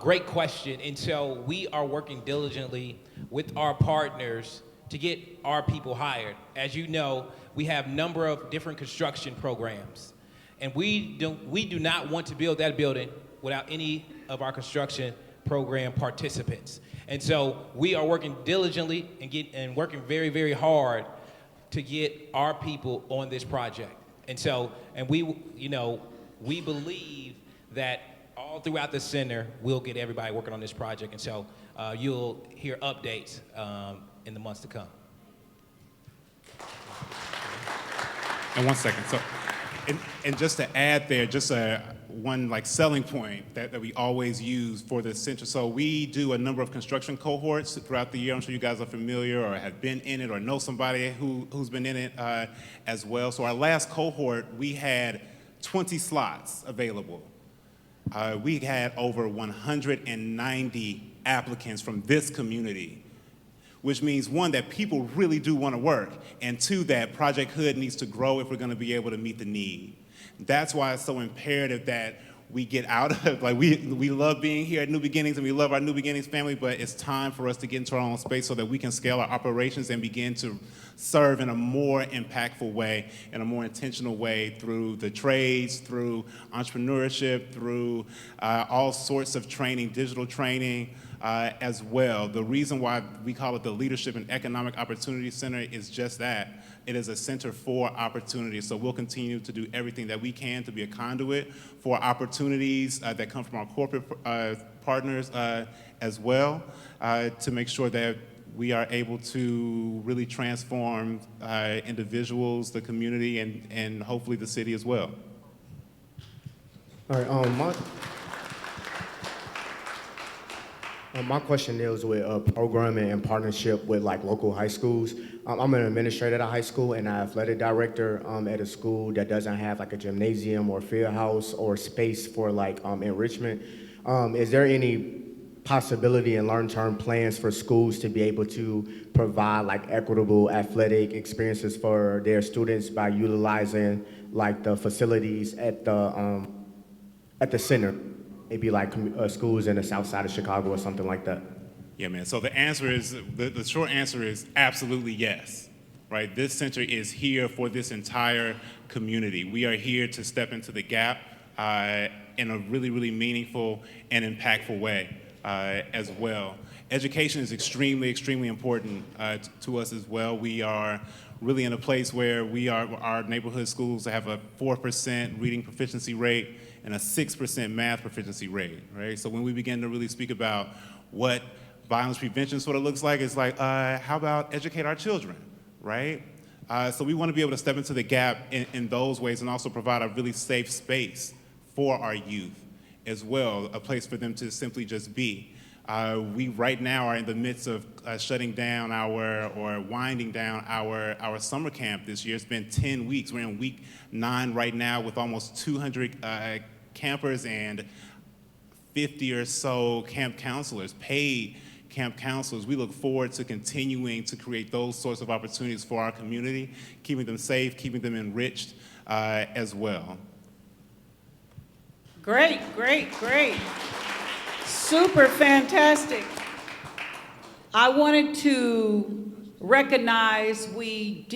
great question. And so we are working diligently with our partners to get our people hired. As you know, we have a number of different construction programs. And we do not want to build that building without any of our construction program participants. And so we are working diligently and working very, very hard to get our people on this project. And so, we believe that all throughout the center, we'll get everybody working on this project. And so you'll hear updates in the months to come. And 1 second. So, and just to add there, just one like selling point that we always use for the center. So we do a number of construction cohorts throughout the year. I'm sure you guys are familiar or have been in it or know somebody who's been in it as well. So our last cohort, we had 20 slots available. We had over 190 applicants from this community, which means, one, that people really do want to work, and two, that Project H.O.O.D needs to grow if we're going to be able to meet the need. That's why it's so imperative that we get out of, like, we love being here at New Beginnings, and we love our New Beginnings family, but it's time for us to get into our own space so that we can scale our operations and begin to serve in a more impactful way, in a more intentional way through the trades, through entrepreneurship, through all sorts of training, digital training, as well. The reason why we call it the Leadership and Economic Opportunity Center is just that. It is a center for opportunity. So we'll continue to do everything that we can to be a conduit for opportunities that come from our corporate partners as well, to make sure that we are able to really transform individuals, the community, and hopefully the city as well. All right, my question deals with programming and partnership with like local high schools. I'm an administrator at a high school and an athletic director at a school that doesn't have like a gymnasium or field house or space for like enrichment. Is there any possibility in long-term plans for schools to be able to provide like equitable athletic experiences for their students by utilizing like the facilities at the center? Maybe like schools in the south side of Chicago or something like that. Yeah, man. So the answer is, the short answer is absolutely yes, right? This center is here for this entire community. We are here to step into the gap in a really, really meaningful and impactful way as well. Education is extremely, extremely important to us as well. We are really in a place where our neighborhood schools have a 4% reading proficiency rate and a 6% math proficiency rate, right? So when we begin to really speak about what violence prevention sort of looks like, it's like, how about educate our children, right? So we want to be able to step into the gap in those ways and also provide a really safe space for our youth as well, a place for them to simply just be. We right now are in the midst of shutting down or winding down our summer camp this year. It's been 10 weeks. We're in week 9 right now with almost 200 campers and 50 or so camp counselors, paid camp counselors. We look forward to continuing to create those sorts of opportunities for our community, keeping them safe, keeping them enriched as well. Great, great, great. Super fantastic. I wanted to recognize we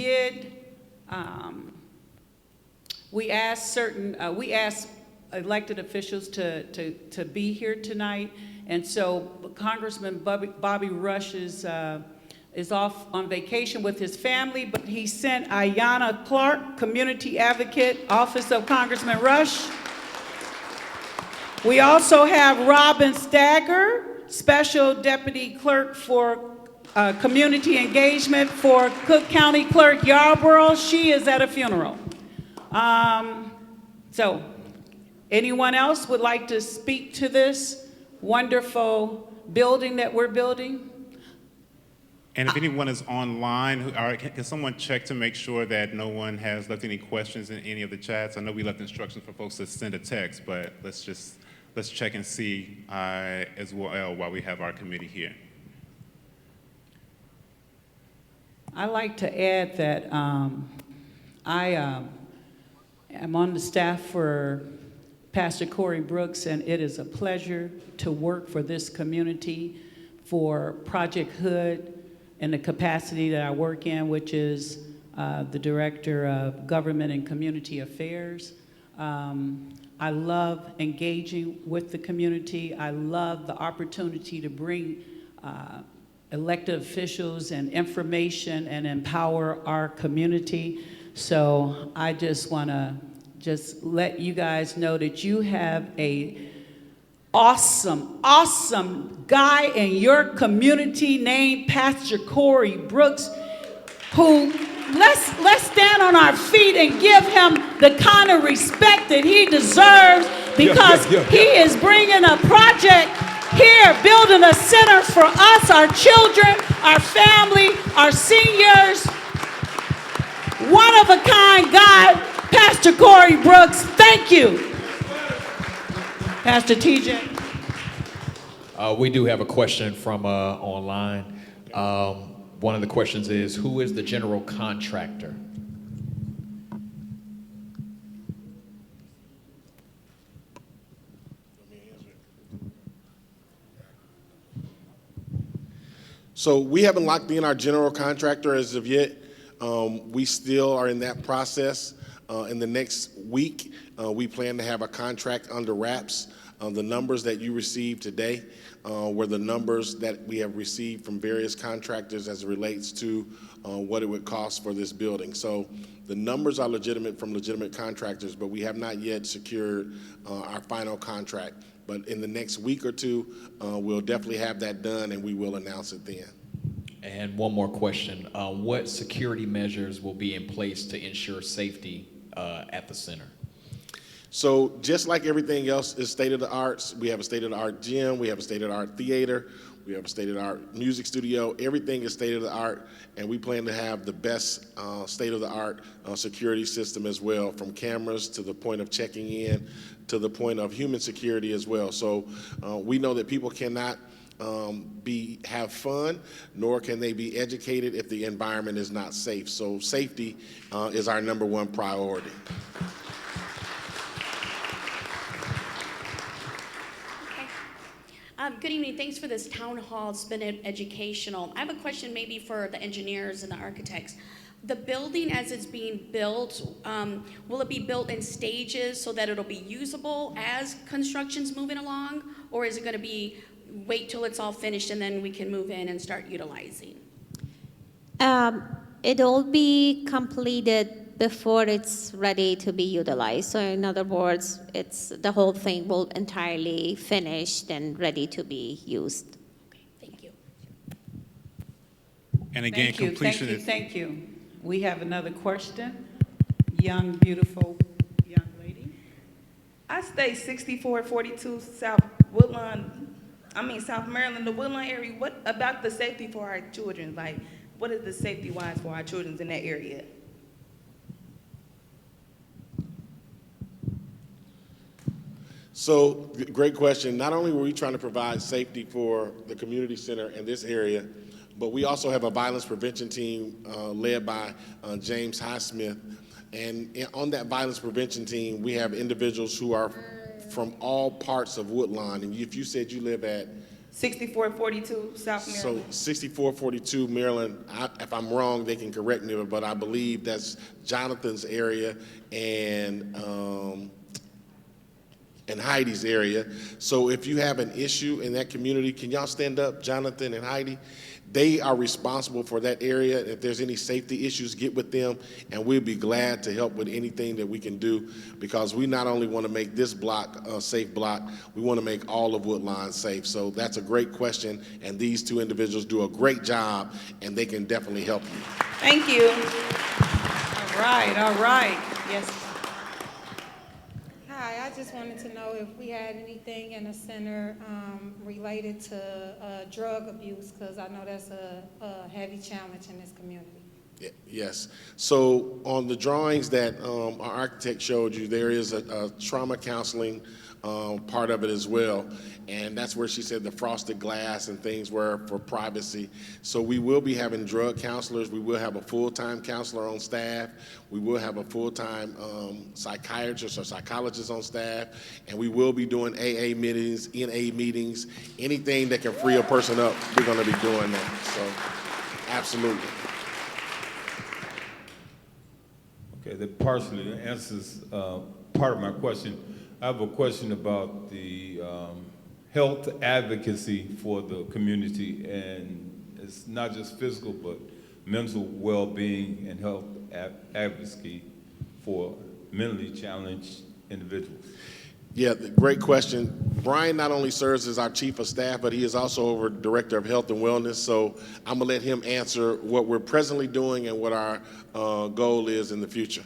asked elected officials to be here tonight, and so Congressman Bobby Rush is off on vacation with his family, but he sent Ayanna Clark, Community Advocate, Office of Congressman Rush. We also have Robin Stagger, Special Deputy Clerk for Community Engagement for Cook County Clerk Yarborough. She is at a funeral. So, anyone else would like to speak to this wonderful building that we're building? And if anyone is online, can someone check to make sure that no one has left any questions in any of the chats? I know we left instructions for folks to send a text, but let's check and see as well while we have our committee here. I like to add that I am on the staff for Pastor Corey Brooks, and it is a pleasure to work for this community, for Project H.O.O.D, in the capacity that I work in, which is the Director of Government and Community Affairs. I love engaging with the community. I love the opportunity to bring elected officials and information and empower our community. So I just want to let you guys know that you have a awesome guy in your community named Pastor Corey Brooks, who let's stand on our feet and give him the kind of respect that he deserves, because he is bringing a project here, building a center for us, our children, our family, our seniors. One of a kind guy, Pastor Corey Brooks. Thank you. Pastor TJ. We do have a question from online. One of the questions is, who is the general contractor? So we haven't locked in our general contractor as of yet. We still are in that process. In the next week, we plan to have a contract under wraps. The numbers that you received today were the numbers that we have received from various contractors as it relates to what it would cost for this building. So the numbers are legitimate from legitimate contractors, but we have not yet secured our final contract. But in the next week or two, we'll definitely have that done, and we will announce it then. And one more question. What security measures will be in place to ensure safety at the center? So just like everything else is state-of-the-art, we have a state-of-the-art gym, we have a state-of-the-art theater, we have a state-of-the-art music studio. Everything is state-of-the-art, and we plan to have the best state-of-the-art security system as well, from cameras to the point of checking in to the point of human security as well. So we know that people cannot have fun, nor can they be educated if the environment is not safe. So safety is our #1 priority. Good evening. Thanks for this town hall. It's been educational. I have a question maybe for the engineers and the architects. The building as it's being built, will it be built in stages so that it'll be usable as construction's moving along? Or is it going to be wait till it's all finished and then we can move in and start utilizing? It'll be completed before it's ready to be utilized. So in other words, the whole thing will entirely finished and ready to be used. Okay, thank you. And again, completion is... Thank you. We have another question. Young, beautiful young lady. I stay 6442 South Maryland, the Woodland area. What about the safety for our children? Like, what is the safety-wise for our children in that area? So, great question. Not only were we trying to provide safety for the community center in this area, but we also have a violence prevention team led by James Highsmith. And on that violence prevention team, we have individuals who are from all parts of Woodlawn. And if you said you live at 6442 South Maryland. So 6442 Maryland, if I'm wrong, they can correct me, but I believe that's Jonathan's area and Heidi's area. So if you have an issue in that community, can y'all stand up, Jonathan and Heidi? They are responsible for that area. If there's any safety issues, get with them, and we'll be glad to help with anything that we can do, because we not only want to make this block a safe block, we want to make all of Woodlawn safe. So that's a great question, and these two individuals do a great job, and they can definitely help you. Thank you. All right. Yes. Hi, I just wanted to know if we had anything in the center related to drug abuse, because I know that's a heavy challenge in this community. Yes. So on the drawings that our architect showed you, there is a trauma counseling part of it as well. And that's where she said the frosted glass and things were for privacy. So we will be having drug counselors. We will have a full-time counselor on staff. We will have a full-time psychiatrist or psychologist on staff. And we will be doing AA meetings, NA meetings, anything that can free a person up, we're going to be doing that. So absolutely. Okay, that partially answers part of my question. I have a question about the health advocacy for the community, and it's not just physical, but mental well-being and health advocacy for mentally challenged individuals. Yeah, great question. Brian not only serves as our chief of staff, but he is also over director of health and wellness. So I'm gonna let him answer what we're presently doing and what our goal is in the future.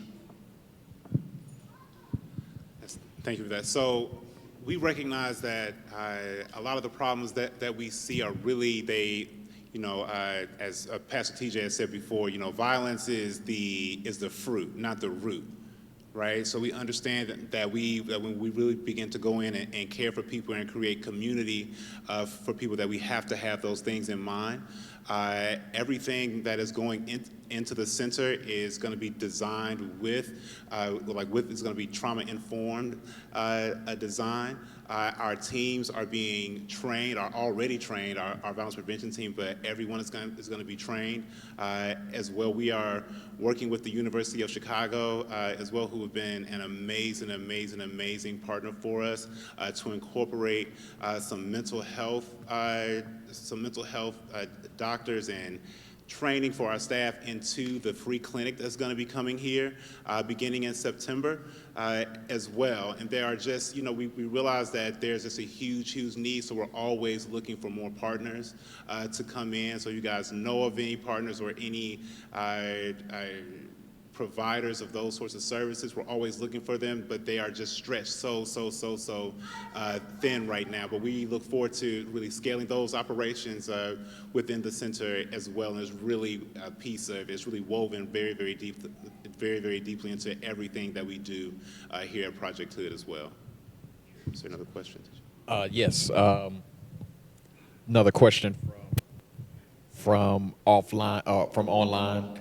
Thank you for that. So we recognize that a lot of the problems that we see are really, as Pastor TJ has said before, violence is the fruit, not the root. Right, so we understand that when we really begin to go in and care for people and create community for people, that we have to have those things in mind. Everything that is going into the center is going to be designed it's going to be trauma-informed design. Our teams are being trained, are already trained, our violence prevention team, but everyone is going to be trained as well. We are working with the University of Chicago as well, who have been an amazing partner for us to incorporate some mental health doctors and training for our staff into the free clinic that's going to be coming here beginning in September as well. And there are just, we realize that there's just a huge need, so we're always looking for more partners to come in. So you guys know of any partners or any providers of those sorts of services, we're always looking for them, but they are just stretched so thin right now. But we look forward to really scaling those operations within the center as well. And it's really a piece of, it's really woven very deeply into everything that we do here at Project H.O.O.D as well. Is there another question? Yes. Another question from online.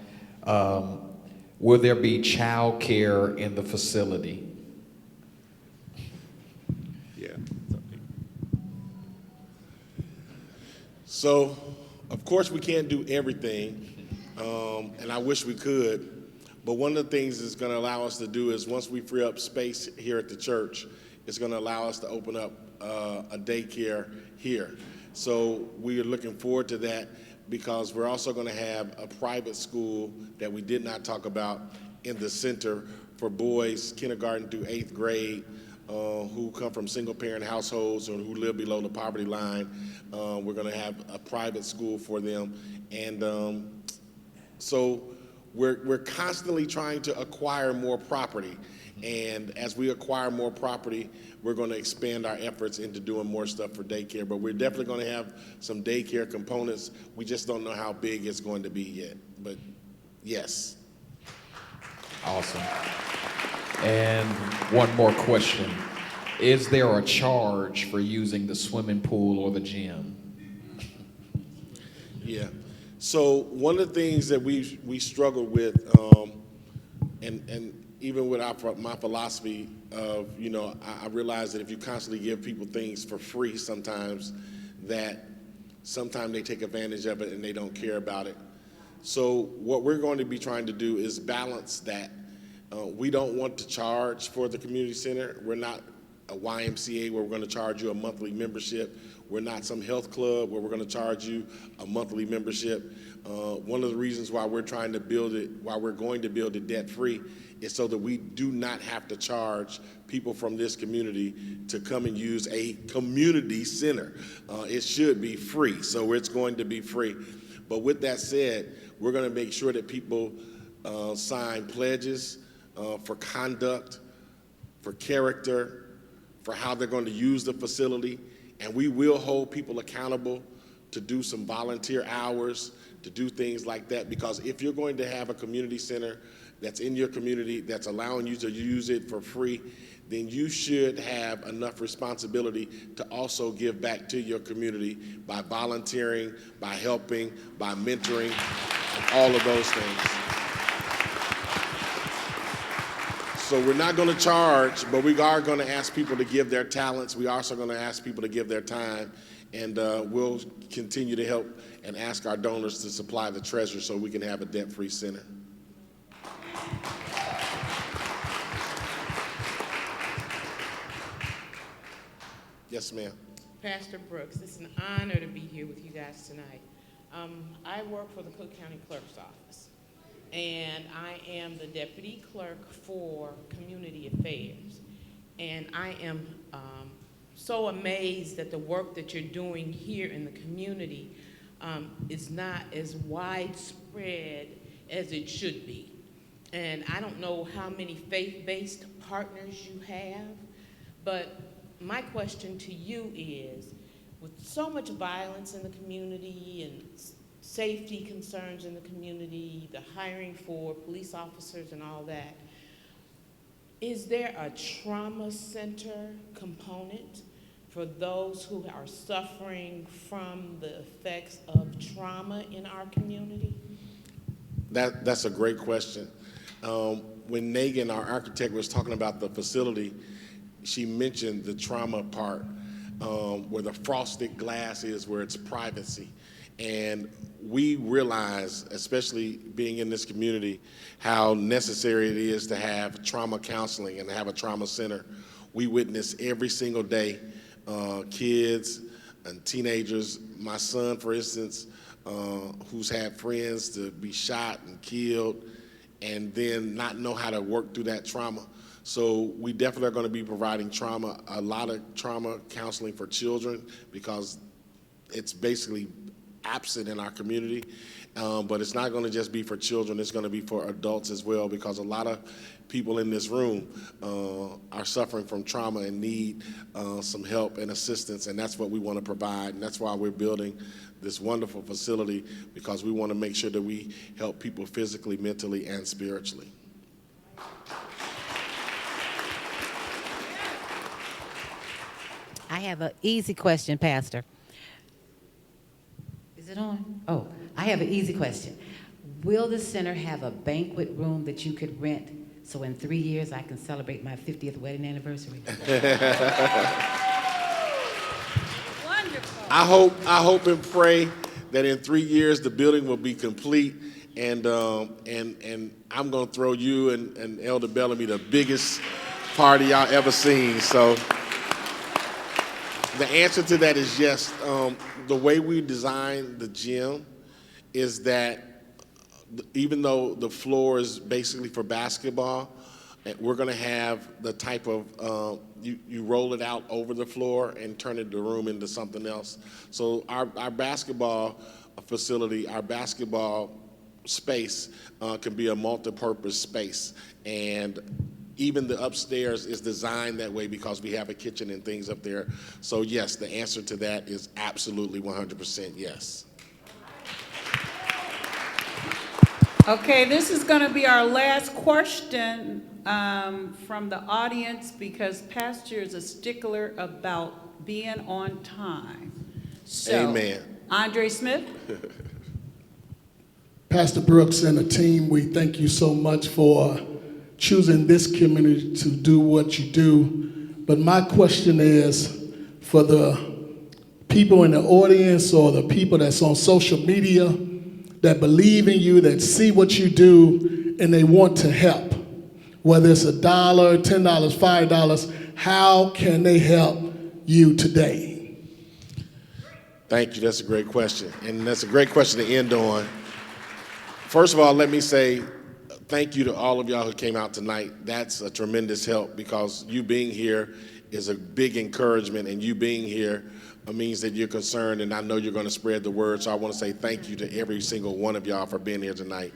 Will there be child care in the facility? Yeah. So, of course, we can't do everything, and I wish we could, but one of the things it's going to allow us to do is once we free up space here at the church, it's going to allow us to open up a daycare here. So we are looking forward to that, because we're also going to have a private school that we did not talk about in the center for boys kindergarten through 8th grade who come from single-parent households or who live below the poverty line. We're going to have a private school for them. And so we're constantly trying to acquire more property. And as we acquire more property, we're going to expand our efforts into doing more stuff for daycare. But we're definitely going to have some daycare components. We just don't know how big it's going to be yet. But yes. Awesome. And one more question. Is there a charge for using the swimming pool or the gym? Yeah. So one of the things that we struggle with, and even with my philosophy of, I realize that if you constantly give people things for free sometimes they take advantage of it and they don't care about it. So what we're going to be trying to do is balance that. We don't want to charge for the community center. We're not a YMCA where we're going to charge you a monthly membership. We're not some health club where we're going to charge you a monthly membership. One of the reasons why we're trying to build it, why we're going to build it debt-free, is so that we do not have to charge people from this community to come and use a community center. It should be free, so it's going to be free. But with that said, we're going to make sure that people sign pledges for conduct, for character, for how they're going to use the facility, and we will hold people accountable to do some volunteer hours, to do things like that, because if you're going to have a community center that's in your community that's allowing you to use it for free, then you should have enough responsibility to also give back to your community by volunteering, by helping, by mentoring, and all of those things. So we're not going to charge, but we are going to ask people to give their talents. We're also going to ask people to give their time, and we'll continue to help and ask our donors to supply the treasure so we can have a debt-free center. Yes, ma'am. Pastor Brooks, it's an honor to be here with you guys tonight. I work for the Cook County Clerk's Office, and I am the Deputy Clerk for Community Affairs. And I am so amazed that the work that you're doing here in the community is not as widespread as it should be. And I don't know how many faith-based partners you have, but my question to you is, with so much violence in the community and safety concerns in the community, the hiring for police officers and all that, is there a trauma center component for those who are suffering from the effects of trauma in our community? That's a great question. When Megan, our architect, was talking about the facility, she mentioned the trauma part, where the frosted glass is, where it's privacy. And we realize, especially being in this community, how necessary it is to have trauma counseling and to have a trauma center. We witness every single day kids and teenagers, my son, for instance, who's had friends to be shot and killed and then not know how to work through that trauma. So we definitely are going to be providing a lot of trauma counseling for children, because it's basically absent in our community. But it's not going to just be for children, it's going to be for adults as well, because a lot of people in this room are suffering from trauma and need some help and assistance, and that's what we want to provide. And that's why we're building this wonderful facility, because we want to make sure that we help people physically, mentally, and spiritually. I have an easy question, Pastor. Is it on? Oh, I have an easy question. Will the center have a banquet room that you could rent so in 3 years I can celebrate my 50th wedding anniversary? I hope and pray that in 3 years the building will be complete, and I'm going to throw you and Elder Bellamy the biggest party y'all ever seen. So the answer to that is yes. The way we designed the gym is that even though the floor is basically for basketball, we're going to have the type of, you roll it out over the floor and turn the room into something else. So our basketball facility, our basketball space can be a multi-purpose space. And even the upstairs is designed that way because we have a kitchen and things up there. So yes, the answer to that is absolutely 100% yes. Okay, this is going to be our last question from the audience, because Pastor is a stickler about being on time. So, amen. Andre Smith. Pastor Brooks and the team, we thank you so much for choosing this community to do what you do. But my question is, for the people in the audience or the people that's on social media that believe in you, that see what you do, and they want to help, whether it's $1, $10, $5, how can they help you today? Thank you, that's a great question. And that's a great question to end on. First of all, let me say thank you to all of y'all who came out tonight. That's a tremendous help, because you being here is a big encouragement, and you being here means that you're concerned, and I know you're going to spread the word. So I want to say thank you to every single one of y'all for being here tonight.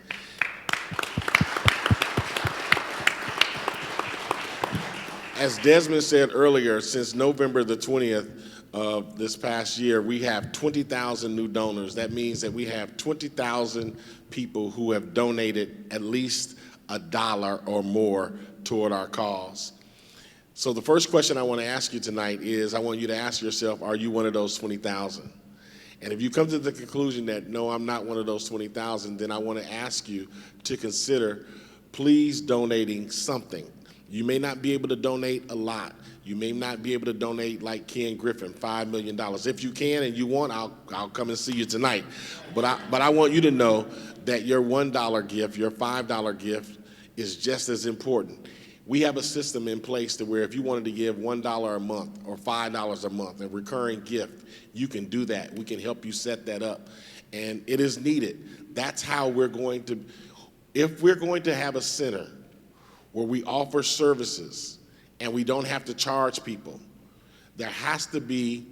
As Desmond said earlier, since November the 20th of this past year, we have 20,000 new donors. That means that we have 20,000 people who have donated at least $1 or more toward our cause. So the first question I want to ask you tonight is, I want you to ask yourself, are you one of those 20,000? And if you come to the conclusion that, no, I'm not one of those 20,000, then I want to ask you to consider please donating something. You may not be able to donate a lot. You may not be able to donate like Ken Griffin, $5 million. If you can and you want, I'll come and see you tonight. But I want you to know that your $1 gift, your $5 gift is just as important. We have a system in place to where if you wanted to give $1 a month or $5 a month, a recurring gift, you can do that. We can help you set that up. And it is needed. That's how we're going to, if we're going to have a center where we offer services and we don't have to charge people, there has to be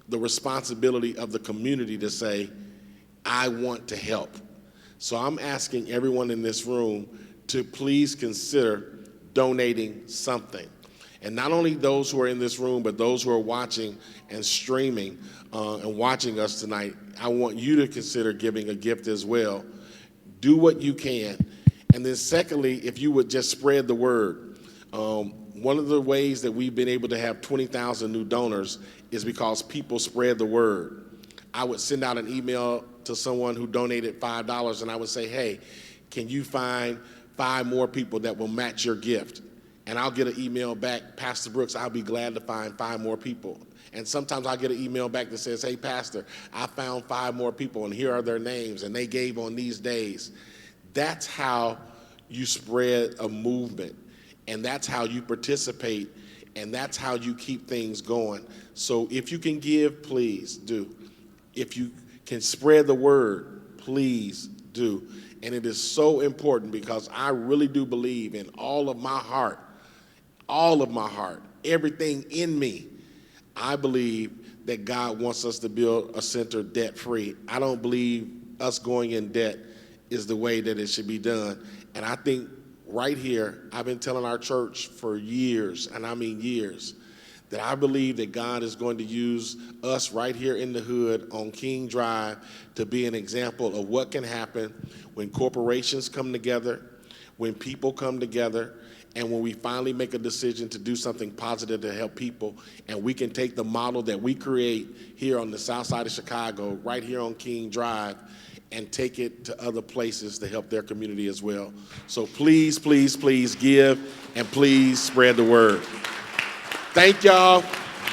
the responsibility of the community to say, I want to help. So I'm asking everyone in this room to please consider donating something. And not only those who are in this room, but those who are watching and streaming and watching us tonight, I want you to consider giving a gift as well. Do what you can. And then secondly, if you would just spread the word. One of the ways that we've been able to have 20,000 new donors is because people spread the word. I would send out an email to someone who donated $5 and I would say, hey, can you find 5 more people that will match your gift? And I'll get an email back, Pastor Brooks, I'll be glad to find 5 more people. And sometimes I'll get an email back that says, hey, Pastor, I found 5 more people and here are their names and they gave on these days. That's how you spread a movement, and that's how you participate, and that's how you keep things going. So if you can give, please do. If you can spread the word, please do. And it is so important because I really do believe in all of my heart, everything in me, I believe that God wants us to build a center debt-free. I don't believe us going in debt is the way that it should be done. And I think right here, I've been telling our church for years, and I mean years, that I believe that God is going to use us right here in the hood on King Drive to be an example of what can happen when corporations come together, when people come together, and when we finally make a decision to do something positive to help people, and we can take the model that we create here on the south side of Chicago, right here on King Drive, and take it to other places to help their community as well. So please, please, please give, and please spread the word. Thank y'all.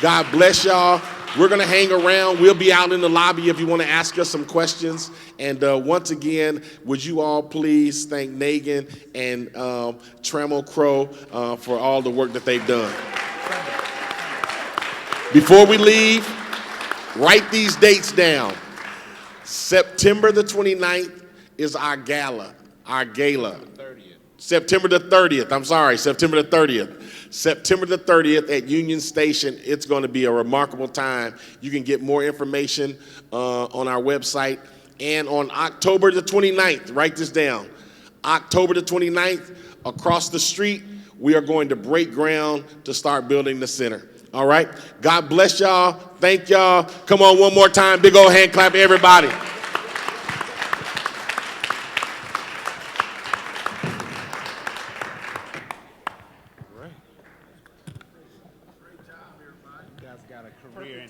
God bless y'all. We're going to hang around. We'll be out in the lobby if you want to ask us some questions. And once again, would you all please thank Nagin and Trammell Crow for all the work that they've done. Before we leave, write these dates down. September the 29th is our gala. September the 30th, September the 30th. September the 30th at Union Station. It's going to be a remarkable time. You can get more information on our website. And on October the 29th, write this down, October the 29th, across the street, we are going to break ground to start building the center. All right? God bless y'all. Thank y'all. Come on, one more time. Big old hand clap, everybody. Got a career in